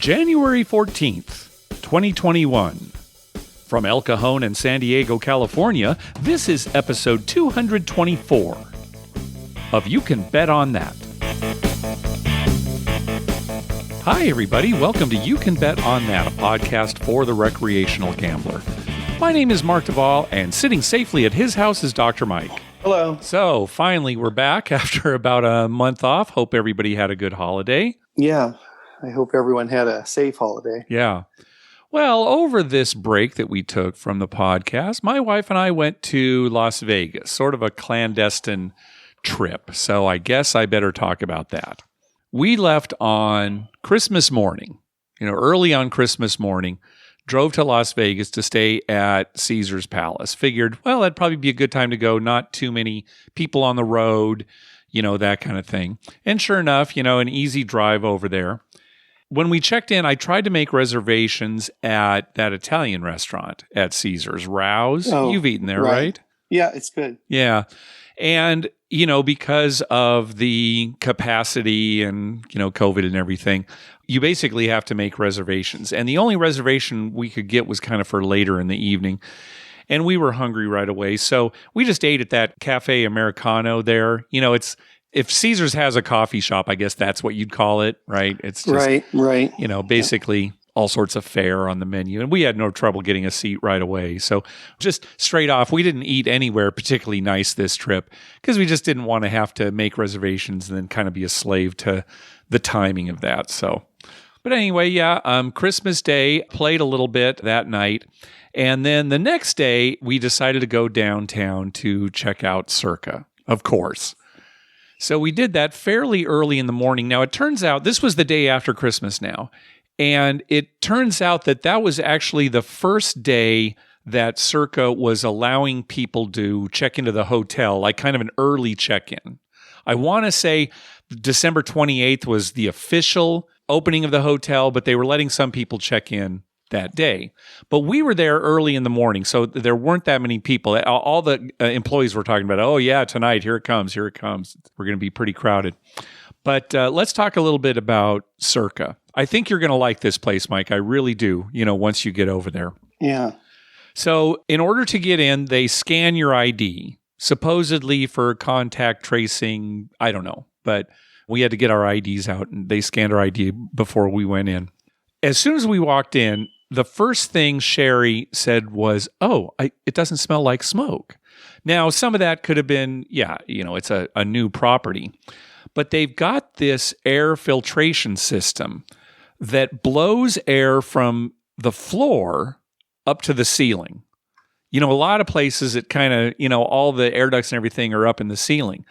January 14th, 2021. From El Cajon and San Diego, California, this is episode 224 of You Can Bet on That. Hi, everybody. Welcome to You Can Bet on That, a podcast for the recreational gambler. My name is Mark Duvall, and sitting safely at his house is Dr. Mike. Hello. So, finally, we're back after about a month off. Hope everybody had a good holiday. Yeah. I hope everyone had a safe holiday. Yeah. Well, over this break that we took from the podcast, my wife and I went to Las Vegas, sort of a clandestine trip. So I guess I better talk about that. We left on Christmas morning, early on Christmas morning, drove to Las Vegas to stay at Caesar's Palace. Figured, well, that'd probably be a good time to go. Not too many people on the road, that kind of thing. And sure enough, an easy drive over there. When we checked in, I tried to make reservations at that Italian restaurant at Caesar's, Rouse. Oh, you've eaten there, right? Yeah, it's good. Yeah. And, because of the capacity and, COVID and everything, you basically have to make reservations. And the only reservation we could get was kind of for later in the evening. And we were hungry right away. So we just ate at that Cafe Americano there. If Caesar's has a coffee shop, I guess that's what you'd call it, right? It's just, right. Basically all sorts of fare on the menu. And we had no trouble getting a seat right away. So just straight off, we didn't eat anywhere particularly nice this trip because we just didn't want to have to make reservations and then kind of be a slave to the timing of that. So, but anyway, Christmas Day, played a little bit that night. And then the next day, we decided to go downtown to check out Circa, of course. So we did that fairly early in the morning. Now, it turns out this was the day after Christmas now. And it turns out that was actually the first day that Circa was allowing people to check into the hotel, like kind of an early check-in. I want to say December 28th was the official opening of the hotel, but they were letting some people check in that day. But we were there early in the morning, so there weren't that many people. All the employees were talking about, oh yeah, tonight, here it comes. We're going to be pretty crowded. But let's talk a little bit about Circa. I think you're going to like this place, Mike. I really do, once you get over there. Yeah. So in order to get in, they scan your ID, supposedly for contact tracing. I don't know, but we had to get our IDs out, and they scanned our ID before we went in. As soon as we walked in, the first thing Sherry said was, it doesn't smell like smoke. Now, some of that could have been, it's a new property. But they've got this air filtration system that blows air from the floor up to the ceiling. A lot of places it kind of, all the air ducts and everything are up in the ceiling.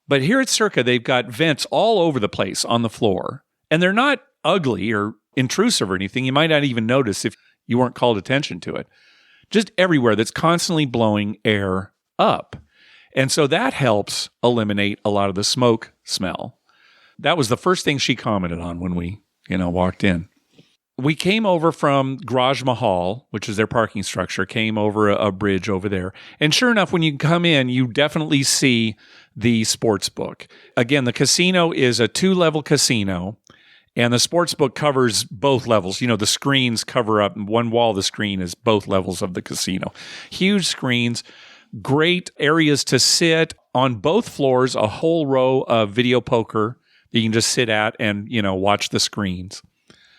But here at Circa, they've got vents all over the place on the floor. And they're not ugly or intrusive or anything. You might not even notice if you weren't called attention to it. Just everywhere that's constantly blowing air up. And so that helps eliminate a lot of the smoke smell. That was the first thing she commented on when we, walked in. We came over from Garage Mahal, which is their parking structure, came over a bridge over there. And sure enough, when you come in, you definitely see the sports book. Again, the casino is a 2-level casino. And the sports book covers both levels. The screens cover up, and one wall of the screen is both levels of the casino. Huge screens, great areas to sit on both floors, a whole row of video poker that you can just sit at and, watch the screens.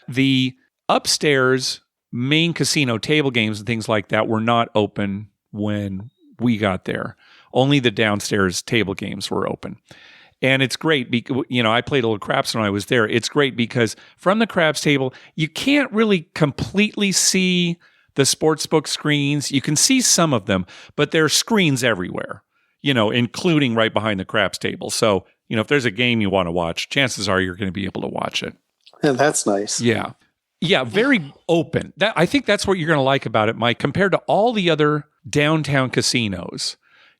The upstairs main casino table games and things like that were not open when we got there. Only the downstairs table games were open. And it's great because, I played a little craps when I was there. It's great because from the craps table, you can't really completely see the sportsbook screens. You can see some of them, but there are screens everywhere, including right behind the craps table. So, if there's a game you want to watch, chances are you're going to be able to watch it. Yeah, that's nice. Yeah. Yeah, very open. I think that's what you're going to like about it, Mike, compared to all the other downtown casinos.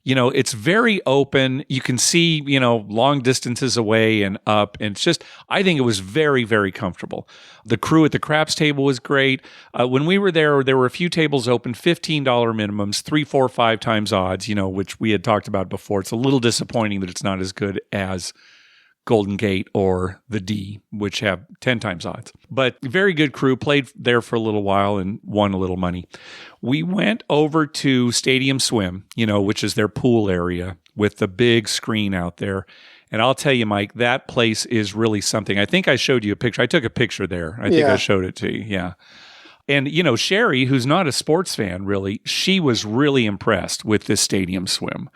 It's very open. You can see, long distances away and up. And it's just, I think it was very, very comfortable. The crew at the craps table was great. When we were there were a few tables open, $15 minimums, 3, 4, 5 times odds, which we had talked about before. It's a little disappointing that it's not as good as Golden Gate or the D, which have 10 times odds. But very good crew, played there for a little while and won a little money. We went over to Stadium Swim, which is their pool area with the big screen out there. And I'll tell you, Mike, that place is really something. I think I showed you a picture. I took a picture there. I think I showed it to you. Yeah. And, Sherry, who's not a sports fan, really, she was really impressed with this Stadium Swim.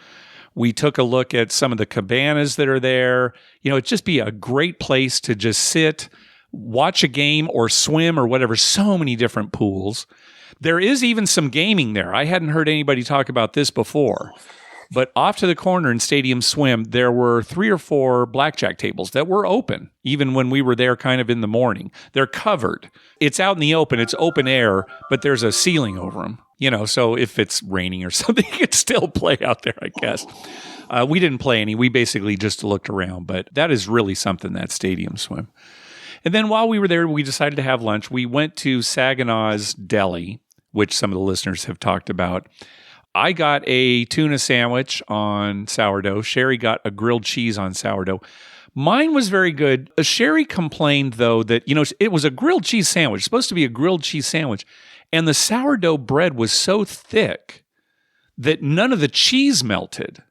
We took a look at some of the cabanas that are there. It'd just be a great place to just sit, watch a game or swim or whatever. So many different pools. There is even some gaming there. I hadn't heard anybody talk about this before. But off to the corner in Stadium Swim, there were 3 or 4 blackjack tables that were open, even when we were there kind of in the morning. They're covered. It's out in the open. It's open air, but there's a ceiling over them. So if it's raining or something, you could still play out there, I guess. We didn't play any. We basically just looked around, but that is really something, that Stadium Swim. And then while we were there, we decided to have lunch. We went to Saginaw's Deli, which some of the listeners have talked about. I got a tuna sandwich on sourdough. Sherry got a grilled cheese on sourdough. Mine was very good. Sherry complained, though, that, it was a grilled cheese sandwich. It's supposed to be a grilled cheese sandwich. And the sourdough bread was so thick that none of the cheese melted.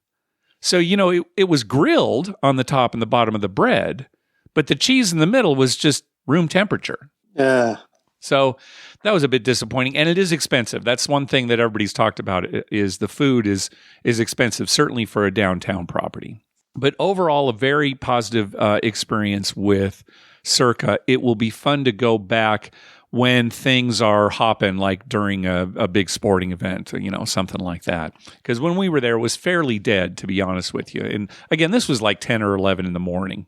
So, it was grilled on the top and the bottom of the bread, but the cheese in the middle was just room temperature. Yeah. So that was a bit disappointing, and it is expensive. That's one thing that everybody's talked about, is the food is expensive, certainly for a downtown property. But overall, a very positive experience with Circa. It will be fun to go back when things are hopping, like during a big sporting event, something like that. Because when we were there, it was fairly dead, to be honest with you. And again, this was like 10 or 11 in the morning.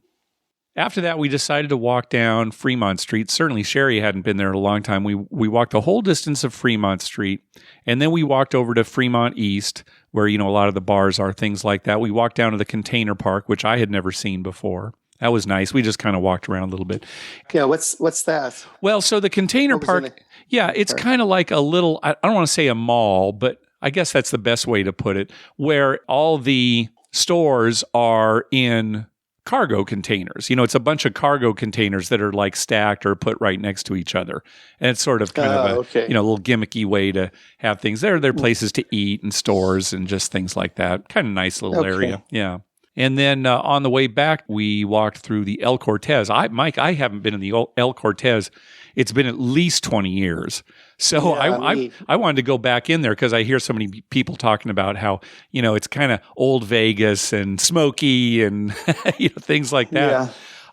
After that, we decided to walk down Fremont Street. Certainly, Sherry hadn't been there in a long time. We walked the whole distance of Fremont Street, and then we walked over to Fremont East, where, a lot of the bars are, things like that. We walked down to the Container Park, which I had never seen before. That was nice. We just kind of walked around a little bit. Yeah, what's that? Well, so the Container Park, it's kind of like a little, I don't want to say a mall, but I guess that's the best way to put it, where all the stores are in cargo containers. It's a bunch of cargo containers that are like stacked or put right next to each other. And it's sort of kind of a little gimmicky way to have things. There are places to eat and stores and just things like that. Kind of nice little area. Yeah. And then on the way back, we walked through the El Cortez. Mike, I haven't been in the El Cortez. It's been at least 20 years. So I wanted to go back in there because I hear so many people talking about how, it's kind of old Vegas and smoky and things like that. Yeah.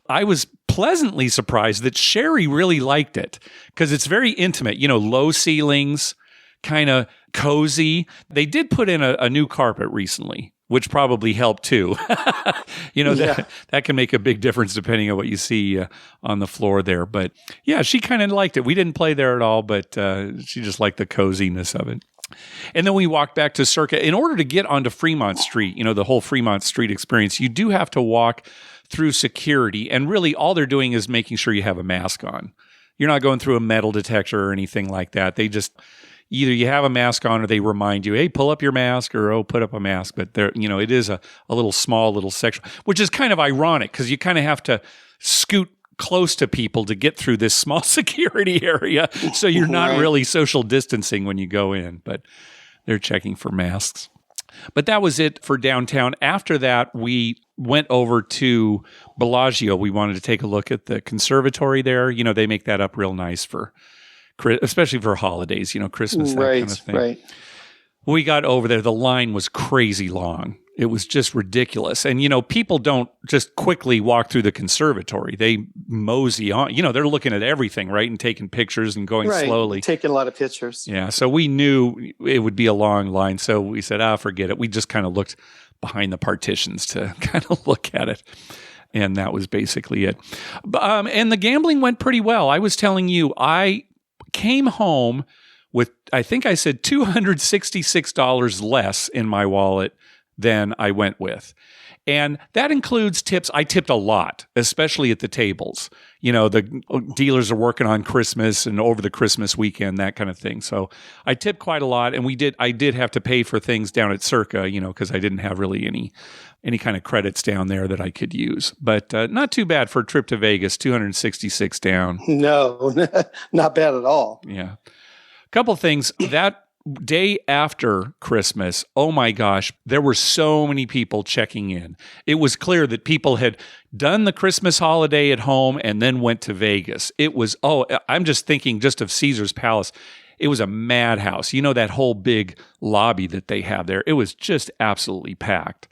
I was pleasantly surprised that Sherry really liked it because it's very intimate, low ceilings, kind of cozy. They did put in a new carpet recently, which probably helped too. That can make a big difference depending on what you see on the floor there. But yeah, she kind of liked it. We didn't play there at all, but she just liked the coziness of it. And then we walked back to Circa. In order to get onto Fremont Street, the whole Fremont Street experience, you do have to walk through security. And really all they're doing is making sure you have a mask on. You're not going through a metal detector or anything like that. They just... Either you have a mask on or they remind you, hey, pull up your mask or, put up a mask. But there, it is a small little section, which is kind of ironic because you kind of have to scoot close to people to get through this small security area. So you're not really social distancing when you go in, but they're checking for masks. But that was it for downtown. After that, we went over to Bellagio. We wanted to take a look at the conservatory there. They make that up real nice especially for holidays, Christmas, that kind of thing. Right. We got over there. The line was crazy long. It was just ridiculous. And, people don't just quickly walk through the conservatory. They mosey on. They're looking at everything, right, and taking pictures and going slowly. Taking a lot of pictures. Yeah, so we knew it would be a long line. So we said, forget it. We just kind of looked behind the partitions to kind of look at it. And that was basically it. And the gambling went pretty well. I was telling you, I came home with, I think I said $266 less in my wallet than I went with. And that includes tips. I tipped a lot, especially at the tables. The dealers are working on Christmas and over the Christmas weekend, that kind of thing. So I tipped quite a lot, and I did have to pay for things down at Circa, because I didn't have really any kind of credits down there that I could use. But not too bad for a trip to Vegas, 266 down. No, not bad at all. Yeah. A couple things. That day after Christmas, oh my gosh, there were so many people checking in. It was clear that people had done the Christmas holiday at home and then went to Vegas. It was, I'm just thinking just of Caesar's Palace. It was a madhouse. That whole big lobby that they have there. It was just absolutely packed.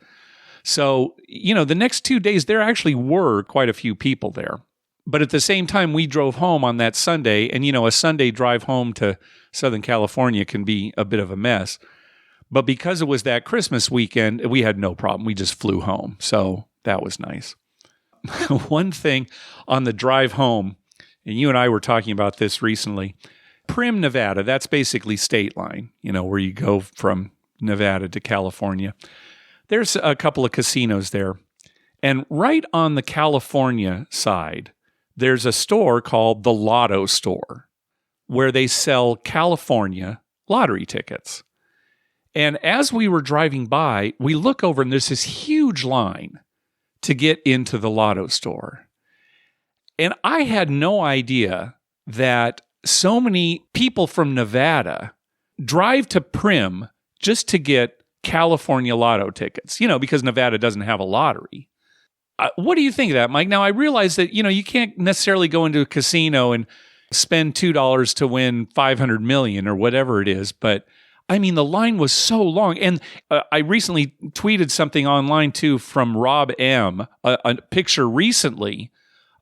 So, the next 2 days, there actually were quite a few people there. But at the same time, we drove home on that Sunday, and, a Sunday drive home to Southern California can be a bit of a mess. But because it was that Christmas weekend, we had no problem. We just flew home. So that was nice. One thing on the drive home, and you and I were talking about this recently, Primm, Nevada, that's basically state line, where you go from Nevada to California. There's a couple of casinos there. And right on the California side, there's a store called the Lotto Store where they sell California lottery tickets. And as we were driving by, we look over and there's this huge line to get into the Lotto Store. And I had no idea that so many people from Nevada drive to Primm just to get California lotto tickets, because Nevada doesn't have a lottery. What do you think of that, Mike? Now, I realize that, you can't necessarily go into a casino and spend $2 to win $500 million or whatever it is. But, I mean, the line was so long. And I recently tweeted something online, too, from Rob M., a picture recently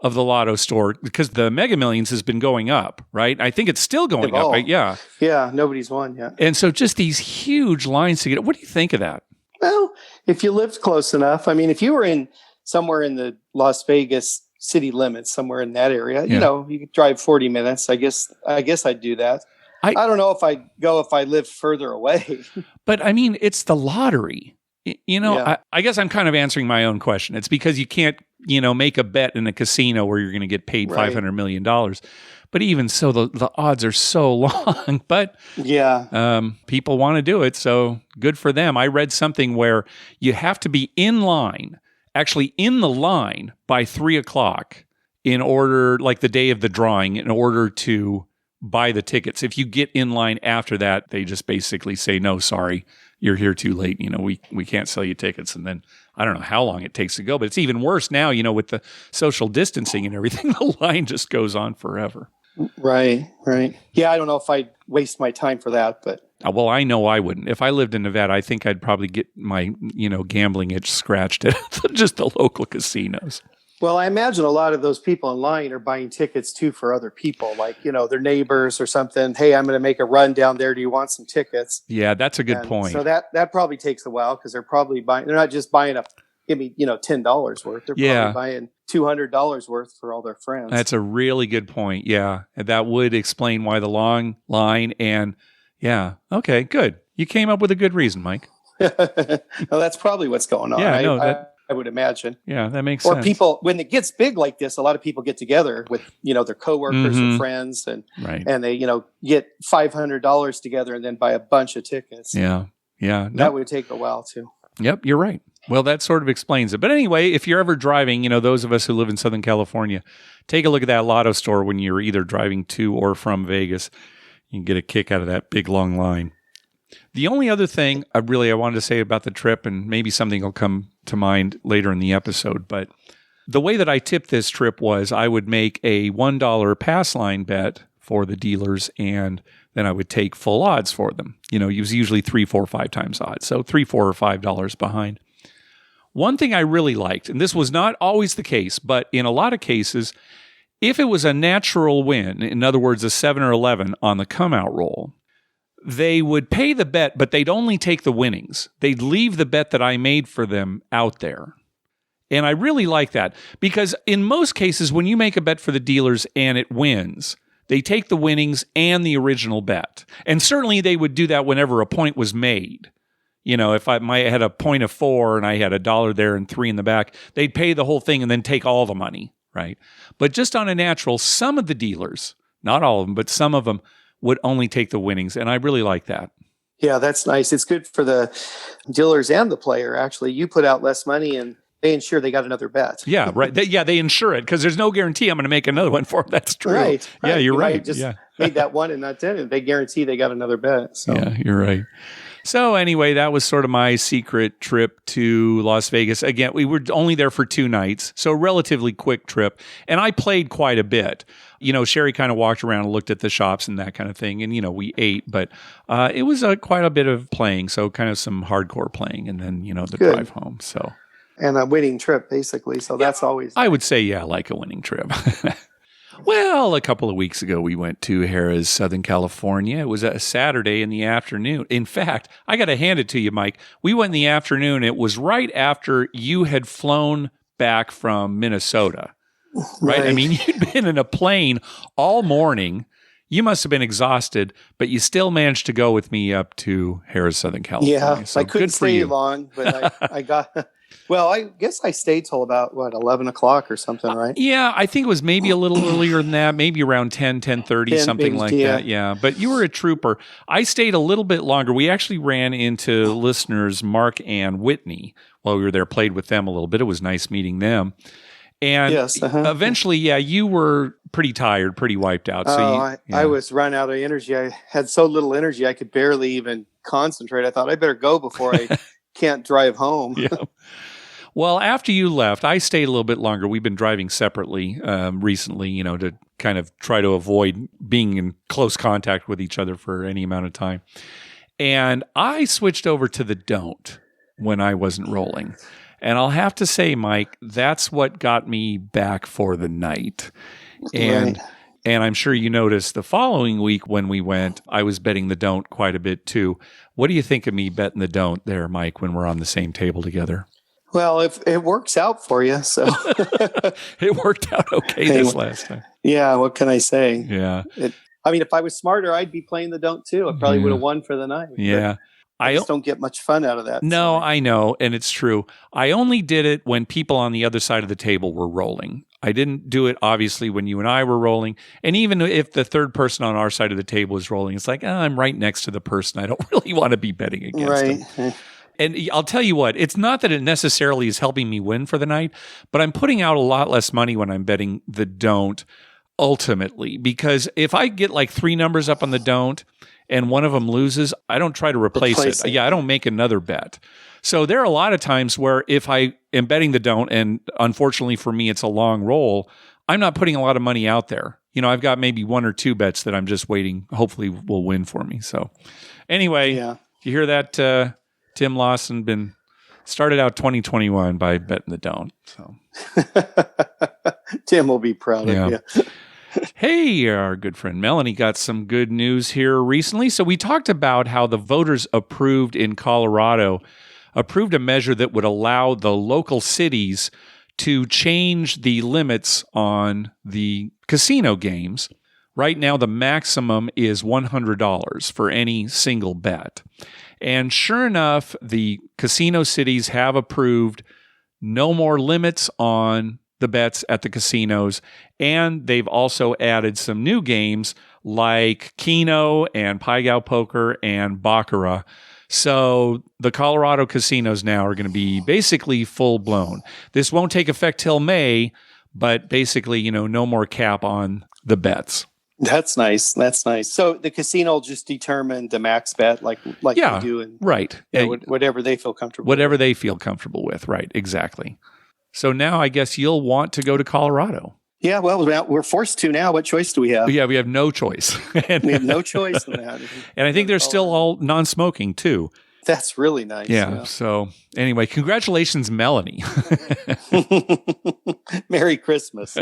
of the Lotto Store, because the Mega Millions has been going up, right? I think it's still going up, right? Yeah. Yeah, nobody's won yet. And so just these huge lines to get it. What do you think of that? Well, if you lived close enough, I mean, if you were somewhere in the Las Vegas city limits, somewhere in that area, you could drive 40 minutes. I guess I'd do that. I don't know if I'd go if I lived further away. But I mean, it's the lottery. Yeah. I guess I'm kind of answering my own question. It's because you can't, make a bet in a casino where you're going to get paid $500 million. But even so, the odds are so long. But people want to do it, so good for them. I read something where you have to be in line, actually in the line by 3:00 in order, like the day of the drawing, in order to buy the tickets. If you get in line after that, they just basically say, no, sorry, you're here too late. We can't sell you tickets. And then I don't know how long it takes to go, but it's even worse now, with the social distancing and everything, the line just goes on forever. Right. Yeah, I don't know if I'd waste my time for that, but. Well, I know I wouldn't. If I lived in Nevada, I think I'd probably get my, gambling itch scratched at just the local casinos. Well, I imagine a lot of those people in line are buying tickets too for other people, like, their neighbors or something. Hey, I'm going to make a run down there. Do you want some tickets? Yeah, that's a good point. So that probably takes a while because they're probably buying, they're not just buying give me, $10 worth. They're probably buying $200 worth for all their friends. That's a really good point. Yeah. That would explain why the long line and okay, good. You came up with a good reason, Mike. Well, that's probably what's going on. Yeah, I would imagine. Yeah, that makes sense. Or people, when it gets big like this, a lot of people get together with, their coworkers or friends and they, get $500 together and then buy a bunch of tickets. Yeah. That would take a while too. Yep, you're right. Well, that sort of explains it. But anyway, if you're ever driving, those of us who live in Southern California, take a look at that Lotto Store when you're either driving to or from Vegas. You can get a kick out of that big, long line. The only other thing I wanted to say about the trip, and maybe something will come to mind later in the episode, but the way that I tipped this trip was I would make a $1 Pathline bet for the dealers, and then I would take full odds for them. It was usually 3, 4, 5 times odds, so $3, $4, or $5 behind. One thing I really liked, and this was not always the case, but in a lot of cases, if it was a natural win, in other words, a 7 or 11 on the come-out roll, they would pay the bet, but they'd only take the winnings. They'd leave the bet that I made for them out there. And I really like that because in most cases, when you make a bet for the dealers and it wins, they take the winnings and the original bet. And certainly they would do that whenever a point was made. if I had a point of 4 and I had $1 there and 3 in the back, they'd pay the whole thing and then take all the money, right? But just on a natural, some of the dealers, not all of them, but some of them would only take the winnings. And I really like that. Yeah, that's nice. It's good for the dealers and the player, actually. You put out less money and they ensure they got another bet. Yeah, right. They insure it because there's no guarantee I'm going to make another one for them. That's true. Right. Yeah, you're right. Just made that one and not 10, and they guarantee they got another bet. So. Yeah, you're right. So anyway, that was sort of my secret trip to Las Vegas. Again, we were only there for 2 nights, so a relatively quick trip. And I played quite a bit. Sherry kind of walked around and looked at the shops and that kind of thing. And, we ate, but it was quite a bit of playing. So kind of some hardcore playing and then, the Good. drive home. So. And a winning trip, basically. So that's always. I would say, like a winning trip. Well, a couple of weeks ago, we went to Harrah's, Southern California. It was a Saturday in the afternoon. In fact, I got to hand it to you, Mike. We went in the afternoon. It was right after you had flown back from Minnesota, right? I mean, you'd been in a plane all morning. You must have been exhausted, but you still managed to go with me up to Harrah's, Southern California. Yeah, so I couldn't stay long, but I got... Well, I guess I stayed till about, 11 o'clock or something, right? Yeah, I think it was maybe a little earlier than that, maybe around 10:30, something like that. Yeah, but you were a trooper. I stayed a little bit longer. We actually ran into listeners Mark and Whitney while we were there, played with them a little bit. It was nice meeting them. And eventually, you were pretty tired, pretty wiped out. So I was run out of energy. I had so little energy, I could barely even concentrate. I thought I better go before I can't drive home. Yeah. Well, after you left, I stayed a little bit longer. We've been driving separately recently, to kind of try to avoid being in close contact with each other for any amount of time. And I switched over to the don't when I wasn't rolling. And I'll have to say, Mike, that's what got me back for the night. And I'm sure you noticed the following week when we went, I was betting the don't quite a bit too. What do you think of me betting the don't there, Mike, when we're on the same table together? Well, if it works out for you, so. It worked out okay this last time. Yeah, what can I say? Yeah. If I was smarter, I'd be playing the don't too. I probably would have won for the night. Yeah. I just don't get much fun out of that. No, I know, and it's true. I only did it when people on the other side of the table were rolling. I didn't do it, obviously, when you and I were rolling. And even if the third person on our side of the table is rolling, it's like, I'm right next to the person. I don't really want to be betting against him. And I'll tell you what, it's not that it necessarily is helping me win for the night, but I'm putting out a lot less money when I'm betting the don't ultimately. Because if I get like 3 numbers up on the don't and one of them loses, I don't try to replace it. Yeah, I don't make another bet. So there are a lot of times where if I am betting the don't, and unfortunately for me, it's a long roll, I'm not putting a lot of money out there. I've got maybe 1 or 2 bets that I'm just waiting, hopefully will win for me. So anyway, you hear that, Tim Lawson started out 2021 by betting the don't. So Tim will be proud of you. Hey, our good friend Melanie got some good news here recently. So we talked about how the voters in Colorado approved a measure that would allow the local cities to change the limits on the casino games. Right now, the maximum is $100 for any single bet. And sure enough, the casino cities have approved no more limits on the bets at the casinos. And they've also added some new games like Keno and Pai Gow Poker and Baccarat. So the Colorado casinos now are going to be basically full blown. This won't take effect till May, but basically, no more cap on the bets. That's nice. So the casino will just determine the max bet like they do. And, right. Whatever they feel comfortable Whatever they feel comfortable with. Right. Exactly. So now I guess you'll want to go to Colorado. Yeah, well, we're forced to now. What choice do we have? Yeah, we have no choice. We have no choice in that. And I think they're still all non-smoking too. That's really nice. Yeah. So anyway, congratulations, Melanie. Merry Christmas.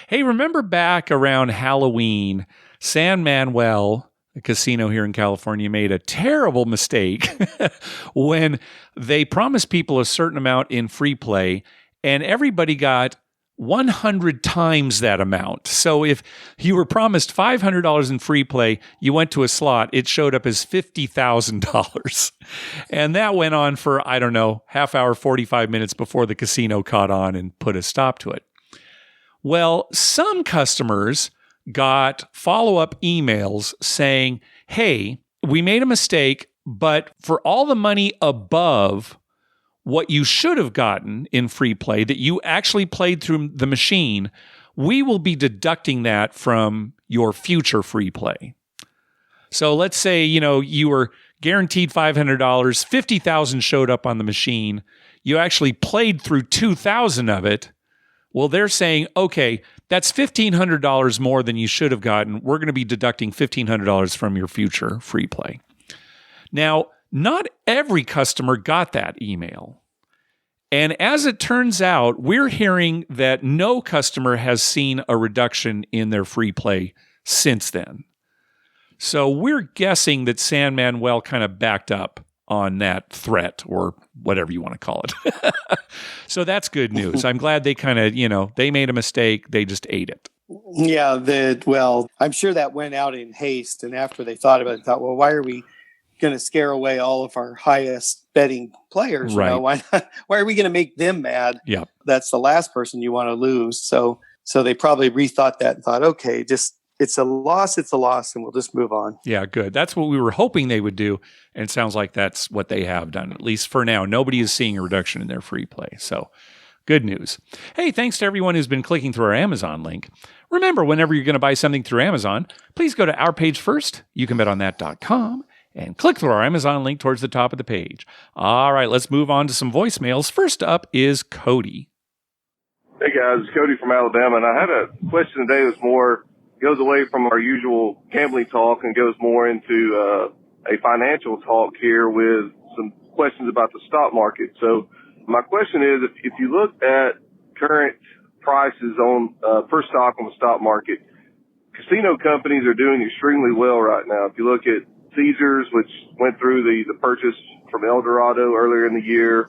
Hey, remember back around Halloween, San Manuel, a casino here in California, made a terrible mistake when they promised people a certain amount in free play, and everybody got 100 times that amount. So if you were promised $500 in free play, you went to a slot, it showed up as $50,000. And that went on for, I don't know, half hour, 45 minutes before the casino caught on and put a stop to it. Well, some customers got follow-up emails saying, hey, we made a mistake, but for all the money above what you should have gotten in free play that you actually played through the machine, we will be deducting that from your future free play. So let's say, you were guaranteed $500, 50,000 showed up on the machine. You actually played through 2,000 of it. Well, they're saying, okay, that's $1,500 more than you should have gotten. We're going to be deducting $1,500 from your future free play. Now, not every customer got that email. And as it turns out, we're hearing that no customer has seen a reduction in their free play since then. So we're guessing that San Manuel kind of backed up on that threat, or whatever you want to call it. So that's good news. I'm glad they kind of, they made a mistake. They just ate it. Yeah. I'm sure that went out in haste. And after they thought about it, thought, well, why are we going to scare away all of our highest betting players? Right. Why are we going to make them mad? Yeah. That's the last person you want to lose. So they probably rethought that and thought, okay, it's a loss, and we'll just move on. Yeah, good. That's what we were hoping they would do. And it sounds like that's what they have done, at least for now. Nobody is seeing a reduction in their free play. So good news. Hey, thanks to everyone who's been clicking through our Amazon link. Remember, whenever you're going to buy something through Amazon, please go to our page first, youcanbetonthat.com, and click through our Amazon link towards the top of the page. All right, let's move on to some voicemails. First up is Cody. Hey guys, it's Cody from Alabama, and I had a question today that goes away from our usual gambling talk and goes more into a financial talk here with some questions about the stock market. So my question is, if you look at current prices on per stock on the stock market, casino companies are doing extremely well right now. If you look at Caesars, which went through the purchase from El Dorado earlier in the year,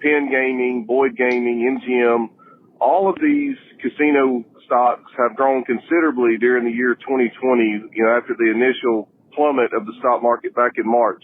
Penn Gaming, Boyd Gaming, MGM, all of these casino stocks have grown considerably during the year 2020, after the initial plummet of the stock market back in March.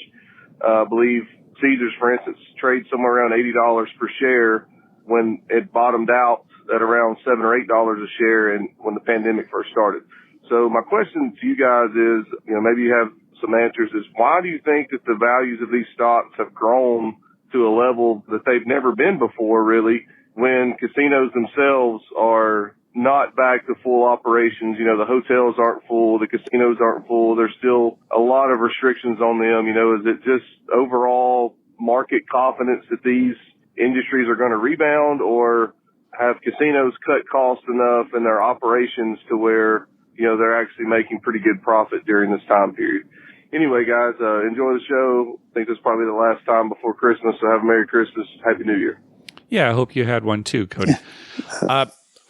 I believe Caesars, for instance, trades somewhere around $80 per share when it bottomed out at around $7 or $8 a share when the pandemic first started. So my question to you guys is, maybe you have some answers, is why do you think that the values of these stocks have grown to a level that they've never been before, really, when casinos themselves are not back to full operations? The hotels aren't full, the casinos aren't full, there's still a lot of restrictions on them. Is it just overall market confidence that these industries are going to rebound, or have casinos cut costs enough in their operations to where, they're actually making pretty good profit during this time period? Anyway, guys, enjoy the show. I think this is probably the last time before Christmas, so have a Merry Christmas. Happy New Year. Yeah, I hope you had one too, Cody.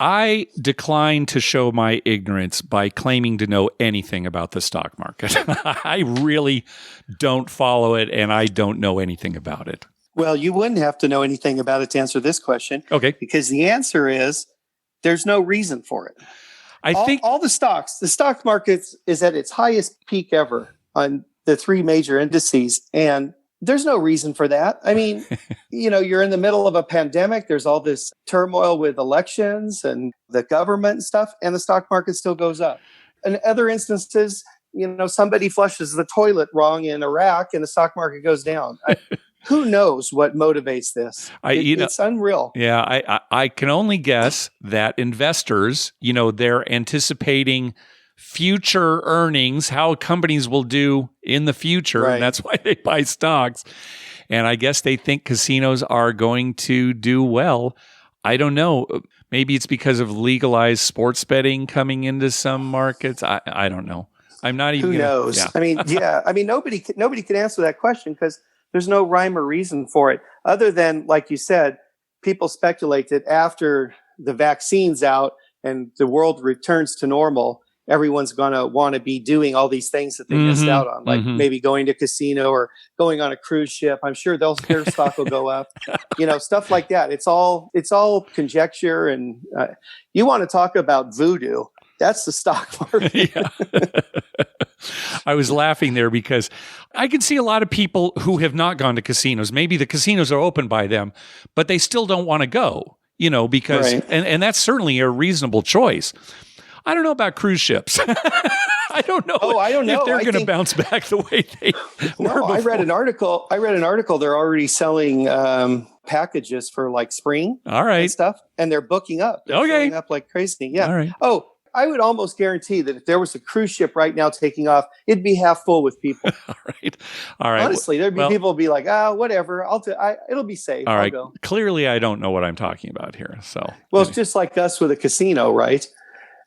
I decline to show my ignorance by claiming to know anything about the stock market. I really don't follow it, and I don't know anything about it. Well, you wouldn't have to know anything about it to answer this question. Okay. Because the answer is there's no reason for it. I think all the stock market is at its highest peak ever on the three major indices, and there's no reason for that. I mean, you're in the middle of a pandemic. There's all this turmoil with elections and the government and stuff, and the stock market still goes up. In other instances, somebody flushes the toilet wrong in Iraq and the stock market goes down. Who knows what motivates this? It's unreal. Yeah, I can only guess that investors, they're anticipating future earnings, how companies will do in the future. Right. And that's why they buy stocks. And I guess they think casinos are going to do well. I don't know. Maybe it's because of legalized sports betting coming into some markets. I don't know. I'm not even. Who knows? Yeah. I mean, nobody can answer that question because there's no rhyme or reason for it other than, like you said, people speculate that after the vaccine's out and the world returns to normal, everyone's going to want to be doing all these things that they missed out on, like maybe going to casino or going on a cruise ship. I'm sure their stock will go up, stuff like that. It's all conjecture. And you want to talk about voodoo. That's the stock market. Yeah. I was laughing there because I can see a lot of people who have not gone to casinos. Maybe the casinos are open by them, but they still don't want to go, because, right. and that's certainly a reasonable choice. I don't know about cruise ships. I don't know. Oh, I don't know if they're going to bounce back the way they were before. I read an article. They're already selling packages for like spring and stuff, and they're booking up. They're filling up like crazy. Yeah. All right. Oh, I would almost guarantee that if there was a cruise ship right now taking off, it'd be half full with people. All right. Honestly, there'd be people be like, whatever. It'll be safe. All right. I'll go. Clearly, I don't know what I'm talking about here. So, it's just like us with a casino, right?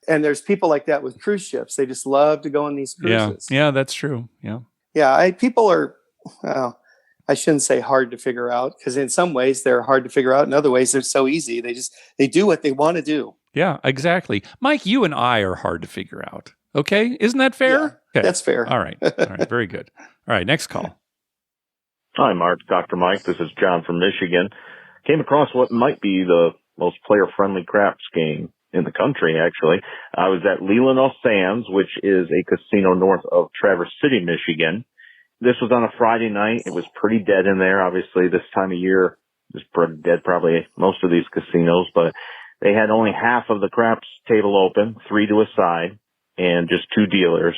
And there's people like that with cruise ships. They just love to go on these cruises. Yeah, that's true. Yeah. Yeah. People are, I shouldn't say hard to figure out, because in some ways they're hard to figure out. In other ways, they're so easy. They do what they want to do. Yeah, exactly. Mike, you and I are hard to figure out. Okay. Isn't that fair? Yeah, okay. That's fair. All right. Very good. All right. Next call. Hi, Mark. Dr. Mike. This is John from Michigan. Came across what might be the most player-friendly craps game in the country, actually. I was at Leelanau Sands, which is a casino north of Traverse City, Michigan. This was on a Friday night. It was pretty dead in there. Obviously, this time of year is pretty dead, probably most of these casinos, but they had only half of the craps table open, 3 to a side, and just 2 dealers.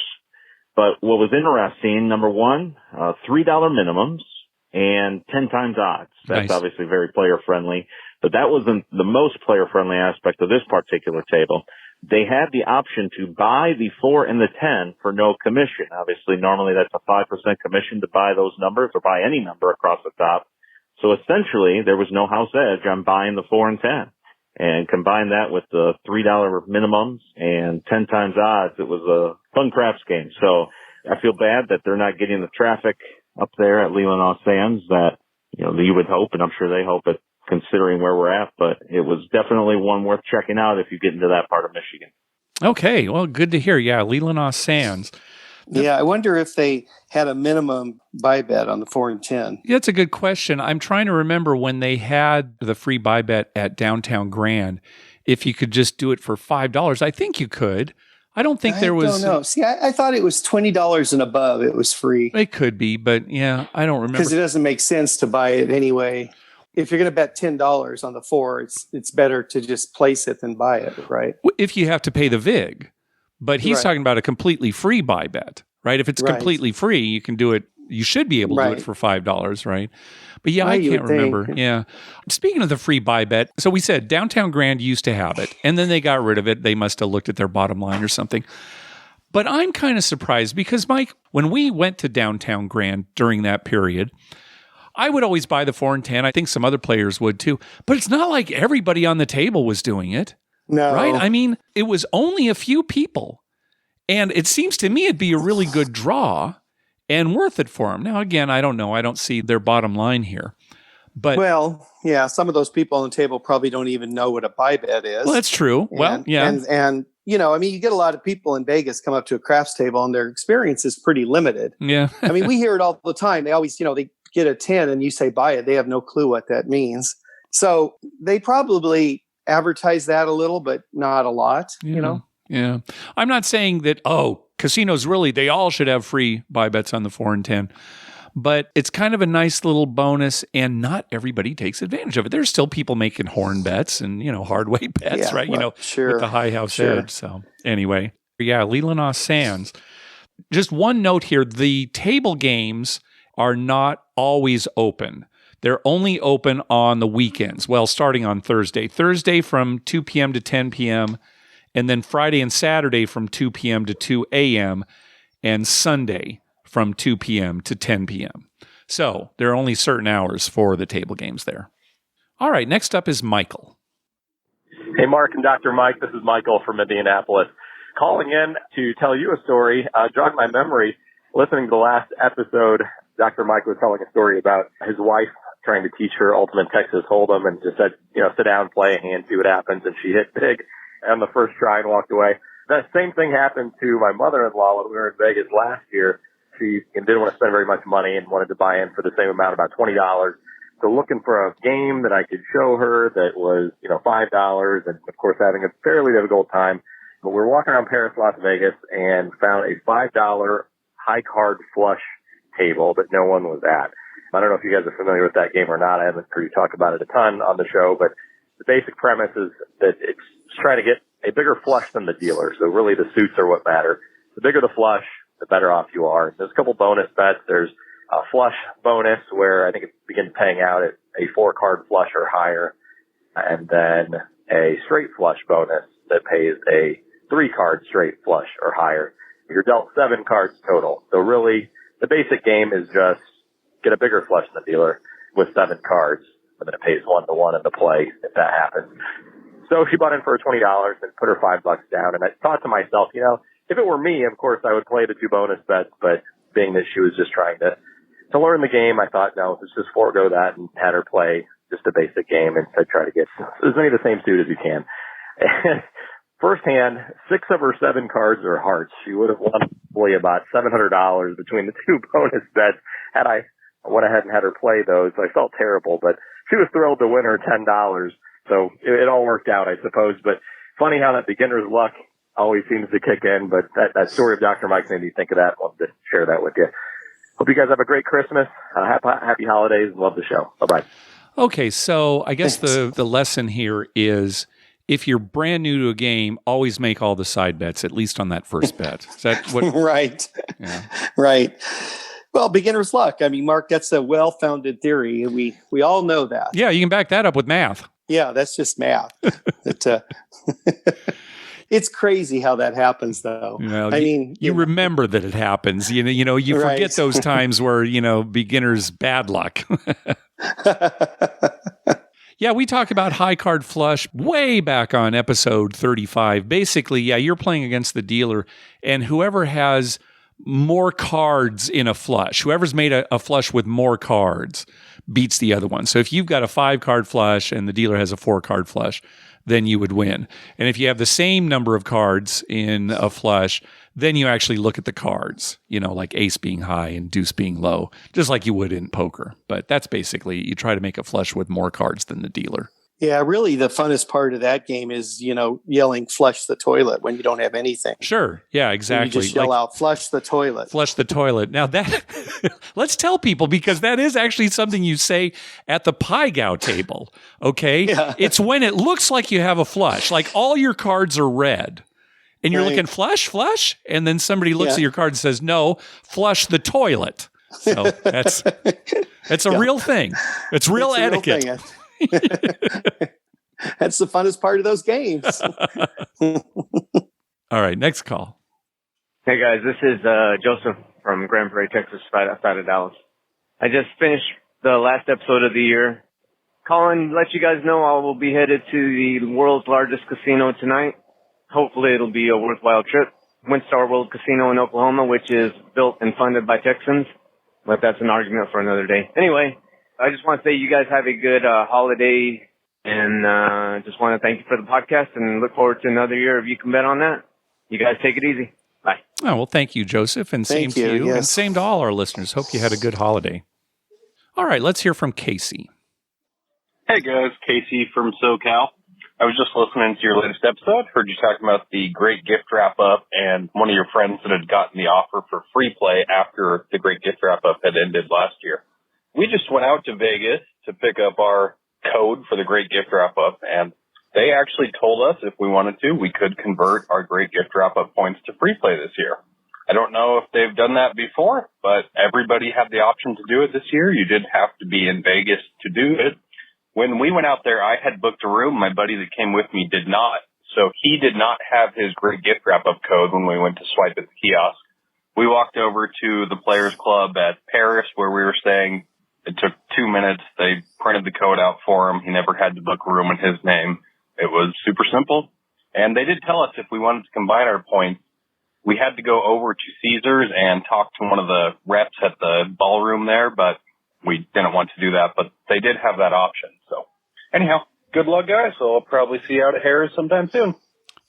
But what was interesting, number one, $3 minimums and 10 times odds. That's obviously very player-friendly. But that wasn't the most player-friendly aspect of this particular table. They had the option to buy the 4 and the 10 for no commission. Obviously, normally that's a 5% commission to buy those numbers or buy any number across the top. So essentially, there was no house edge on buying the 4 and 10. And combine that with the $3 minimums and 10 times odds, it was a fun craps game. So I feel bad that they're not getting the traffic up there at Leelanau Sands that, you would hope, and I'm sure they hope it, considering where we're at. But it was definitely one worth checking out if you get into that part of Michigan. Okay. Well, good to hear. Yeah, Leelanau Sands. Yeah, I wonder if they had a minimum buy bet on the 4 and 10. Yeah, that's a good question. I'm trying to remember when they had the free buy bet at Downtown Grand, if you could just do it for $5. I think you could. I don't think there was. I don't know. See, I thought it was $20 and above. It was free. It could be, but yeah, I don't remember. Because it doesn't make sense to buy it anyway. If you're going to bet $10 on the 4, it's better to just place it than buy it, right? If you have to pay the VIG. But he's talking about a completely free buy bet, right? If it's completely free, you can do it. You should be able to do it for $5, right? But yeah, I can't remember. Yeah. Speaking of the free buy bet, so we said Downtown Grand used to have it, and then they got rid of it. They must have looked at their bottom line or something. But I'm kind of surprised because, Mike, when we went to Downtown Grand during that period, I would always buy the 4 and 10. I think some other players would too. But it's not like everybody on the table was doing it. No. Right? I mean, it was only a few people. And it seems to me it'd be a really good draw and worth it for them. Now, again, I don't know. I don't see their bottom line here. But well, yeah, some of those people on the table probably don't even know what a buy bet is. Well, that's true. And you get a lot of people in Vegas come up to a craps table and their experience is pretty limited. Yeah. I mean, we hear it all the time. They always, they get a 10 and you say buy it. They have no clue what that means. So they probably advertise that a little, but not a lot, Yeah. I'm not saying that, casinos really, they all should have free buy bets on the 4 and 10. But it's kind of a nice little bonus, and not everybody takes advantage of it. There's still people making horn bets and, hard way bets, right? Well, sure, with the high house edge. So anyway, yeah, Leelanau Sands. Just one note here, the table games are not always open. They're only open on the weekends. Well, starting on Thursday. Thursday from 2 p.m. to 10 p.m., and then Friday and Saturday from 2 p.m. to 2 a.m., and Sunday from 2 p.m. to 10 p.m. So there are only certain hours for the table games there. All right, next up is Michael. Hey, Mark and Dr. Mike. This is Michael from Indianapolis. Calling in to tell you a story. Jogged my memory. Listening to the last episode, Dr. Mike was telling a story about his wife trying to teach her Ultimate Texas Hold'em and just said, sit down, play a hand, see what happens. And she hit big on the first try and walked away. That same thing happened to my mother-in-law when we were in Vegas last year. She didn't want to spend very much money and wanted to buy in for the same amount, about $20. So looking for a game that I could show her that was, $5, and of course having a fairly difficult time. But we were walking around Paris, Las Vegas, and found a $5 high card flush table that no one was at. I don't know if you guys are familiar with that game or not. I haven't heard you talk about it a ton on the show, but the basic premise is that it's trying to get a bigger flush than the dealer. So really the suits are what matter. The bigger the flush, the better off you are. There's a couple bonus bets. There's a flush bonus where I think it begins paying out at a 4-card flush or higher, and then a straight flush bonus that pays a 3-card straight flush or higher. You're dealt 7 cards total. So really the basic game is just get a bigger flush than the dealer with 7 cards, and then it pays 1-to-1 in the play if that happens. So she bought in for $20 and put her $5 down, and I thought to myself, if it were me, of course I would play the 2 bonus bets, but being that she was just trying to learn the game, I thought, no, let's just forego that and had her play just a basic game and try to get as many of the same suit as you can. And first hand, 6 of her 7 cards are hearts. She would have won probably about $700 between the 2 bonus bets had I went ahead and had her play those. I felt terrible, but she was thrilled to win her $10. So it all worked out, I suppose. But funny how that beginner's luck always seems to kick in. But that story of Dr. Mike made me think of that. I wanted to share that with you. Hope you guys have a great Christmas. Happy holidays. Love the show. Bye-bye. Okay, so I guess the lesson here is if you're brand new to a game, always make all the side bets, at least on that first bet. Is that what? Right. Yeah. Right. Well, beginner's luck. I mean, Mark, that's a well-founded theory. We all know that. Yeah, you can back that up with math. Yeah, that's just math. It's crazy how that happens, though. You remember that it happens. You forget right. those times where beginners bad luck. Yeah, we talked about high card flush way back on episode 35. Basically, you're playing against the dealer, and whoever has more cards in a flush, whoever's made a flush with more cards beats the other one. So if you've got a 5-card flush and the dealer has a 4-card flush, then you would win. And if you have the same number of cards in a flush, then you actually look at the cards, like ace being high and deuce being low, just like you would in poker. But that's basically, you try to make a flush with more cards than the dealer. Yeah, really the funnest part of that game is, yelling flush the toilet when you don't have anything. Sure. Yeah, exactly. You just yell out, flush the toilet. Flush the toilet. Now that, let's tell people, because that is actually something you say at the pie gow table, okay? Yeah. It's when it looks like you have a flush, like all your cards are red. And you're looking, flush, and then somebody looks at your card and says, no, flush the toilet. So that's a real thing. It's real etiquette. That's the funnest part of those games. All right, next call. Hey guys, this is Joseph from Grand Prairie, Texas, outside of Dallas. I just finished the last episode of the year. Calling, let you guys know I will be headed to the world's largest casino tonight. Hopefully it'll be a worthwhile trip. Windstar World Casino in Oklahoma, which is built and funded by Texans, but that's an argument for another day. Anyway, I just want to say you guys have a good holiday, and just want to thank you for the podcast and look forward to another year if you can bet on that. You guys take it easy. Bye. Oh, well, thank you, Joseph, and same to you, and same to all our listeners. Hope you had a good holiday. All right, let's hear from Casey. Hey, guys. Casey from SoCal. I was just listening to your latest episode. Heard you talking about the great gift wrap-up and one of your friends that had gotten the offer for free play after the great gift wrap-up had ended last year. We just went out to Vegas to pick up our code for the great gift wrap-up, and they actually told us if we wanted to, we could convert our great gift wrap-up points to free play this year. I don't know if they've done that before, but everybody had the option to do it this year. You did have to be in Vegas to do it. When we went out there, I had booked a room. My buddy that came with me did not. So he did not have his great gift wrap-up code when we went to swipe at the kiosk. We walked over to the Players Club at Paris where we were staying. It took 2 minutes. They printed the code out for him. He never had to book a room in his name. It was super simple. And they did tell us if we wanted to combine our points, we had to go over to Caesars and talk to one of the reps at the ballroom there, but we didn't want to do that, but they did have that option. So anyhow, good luck, guys. So I'll probably see you out at Harris sometime soon.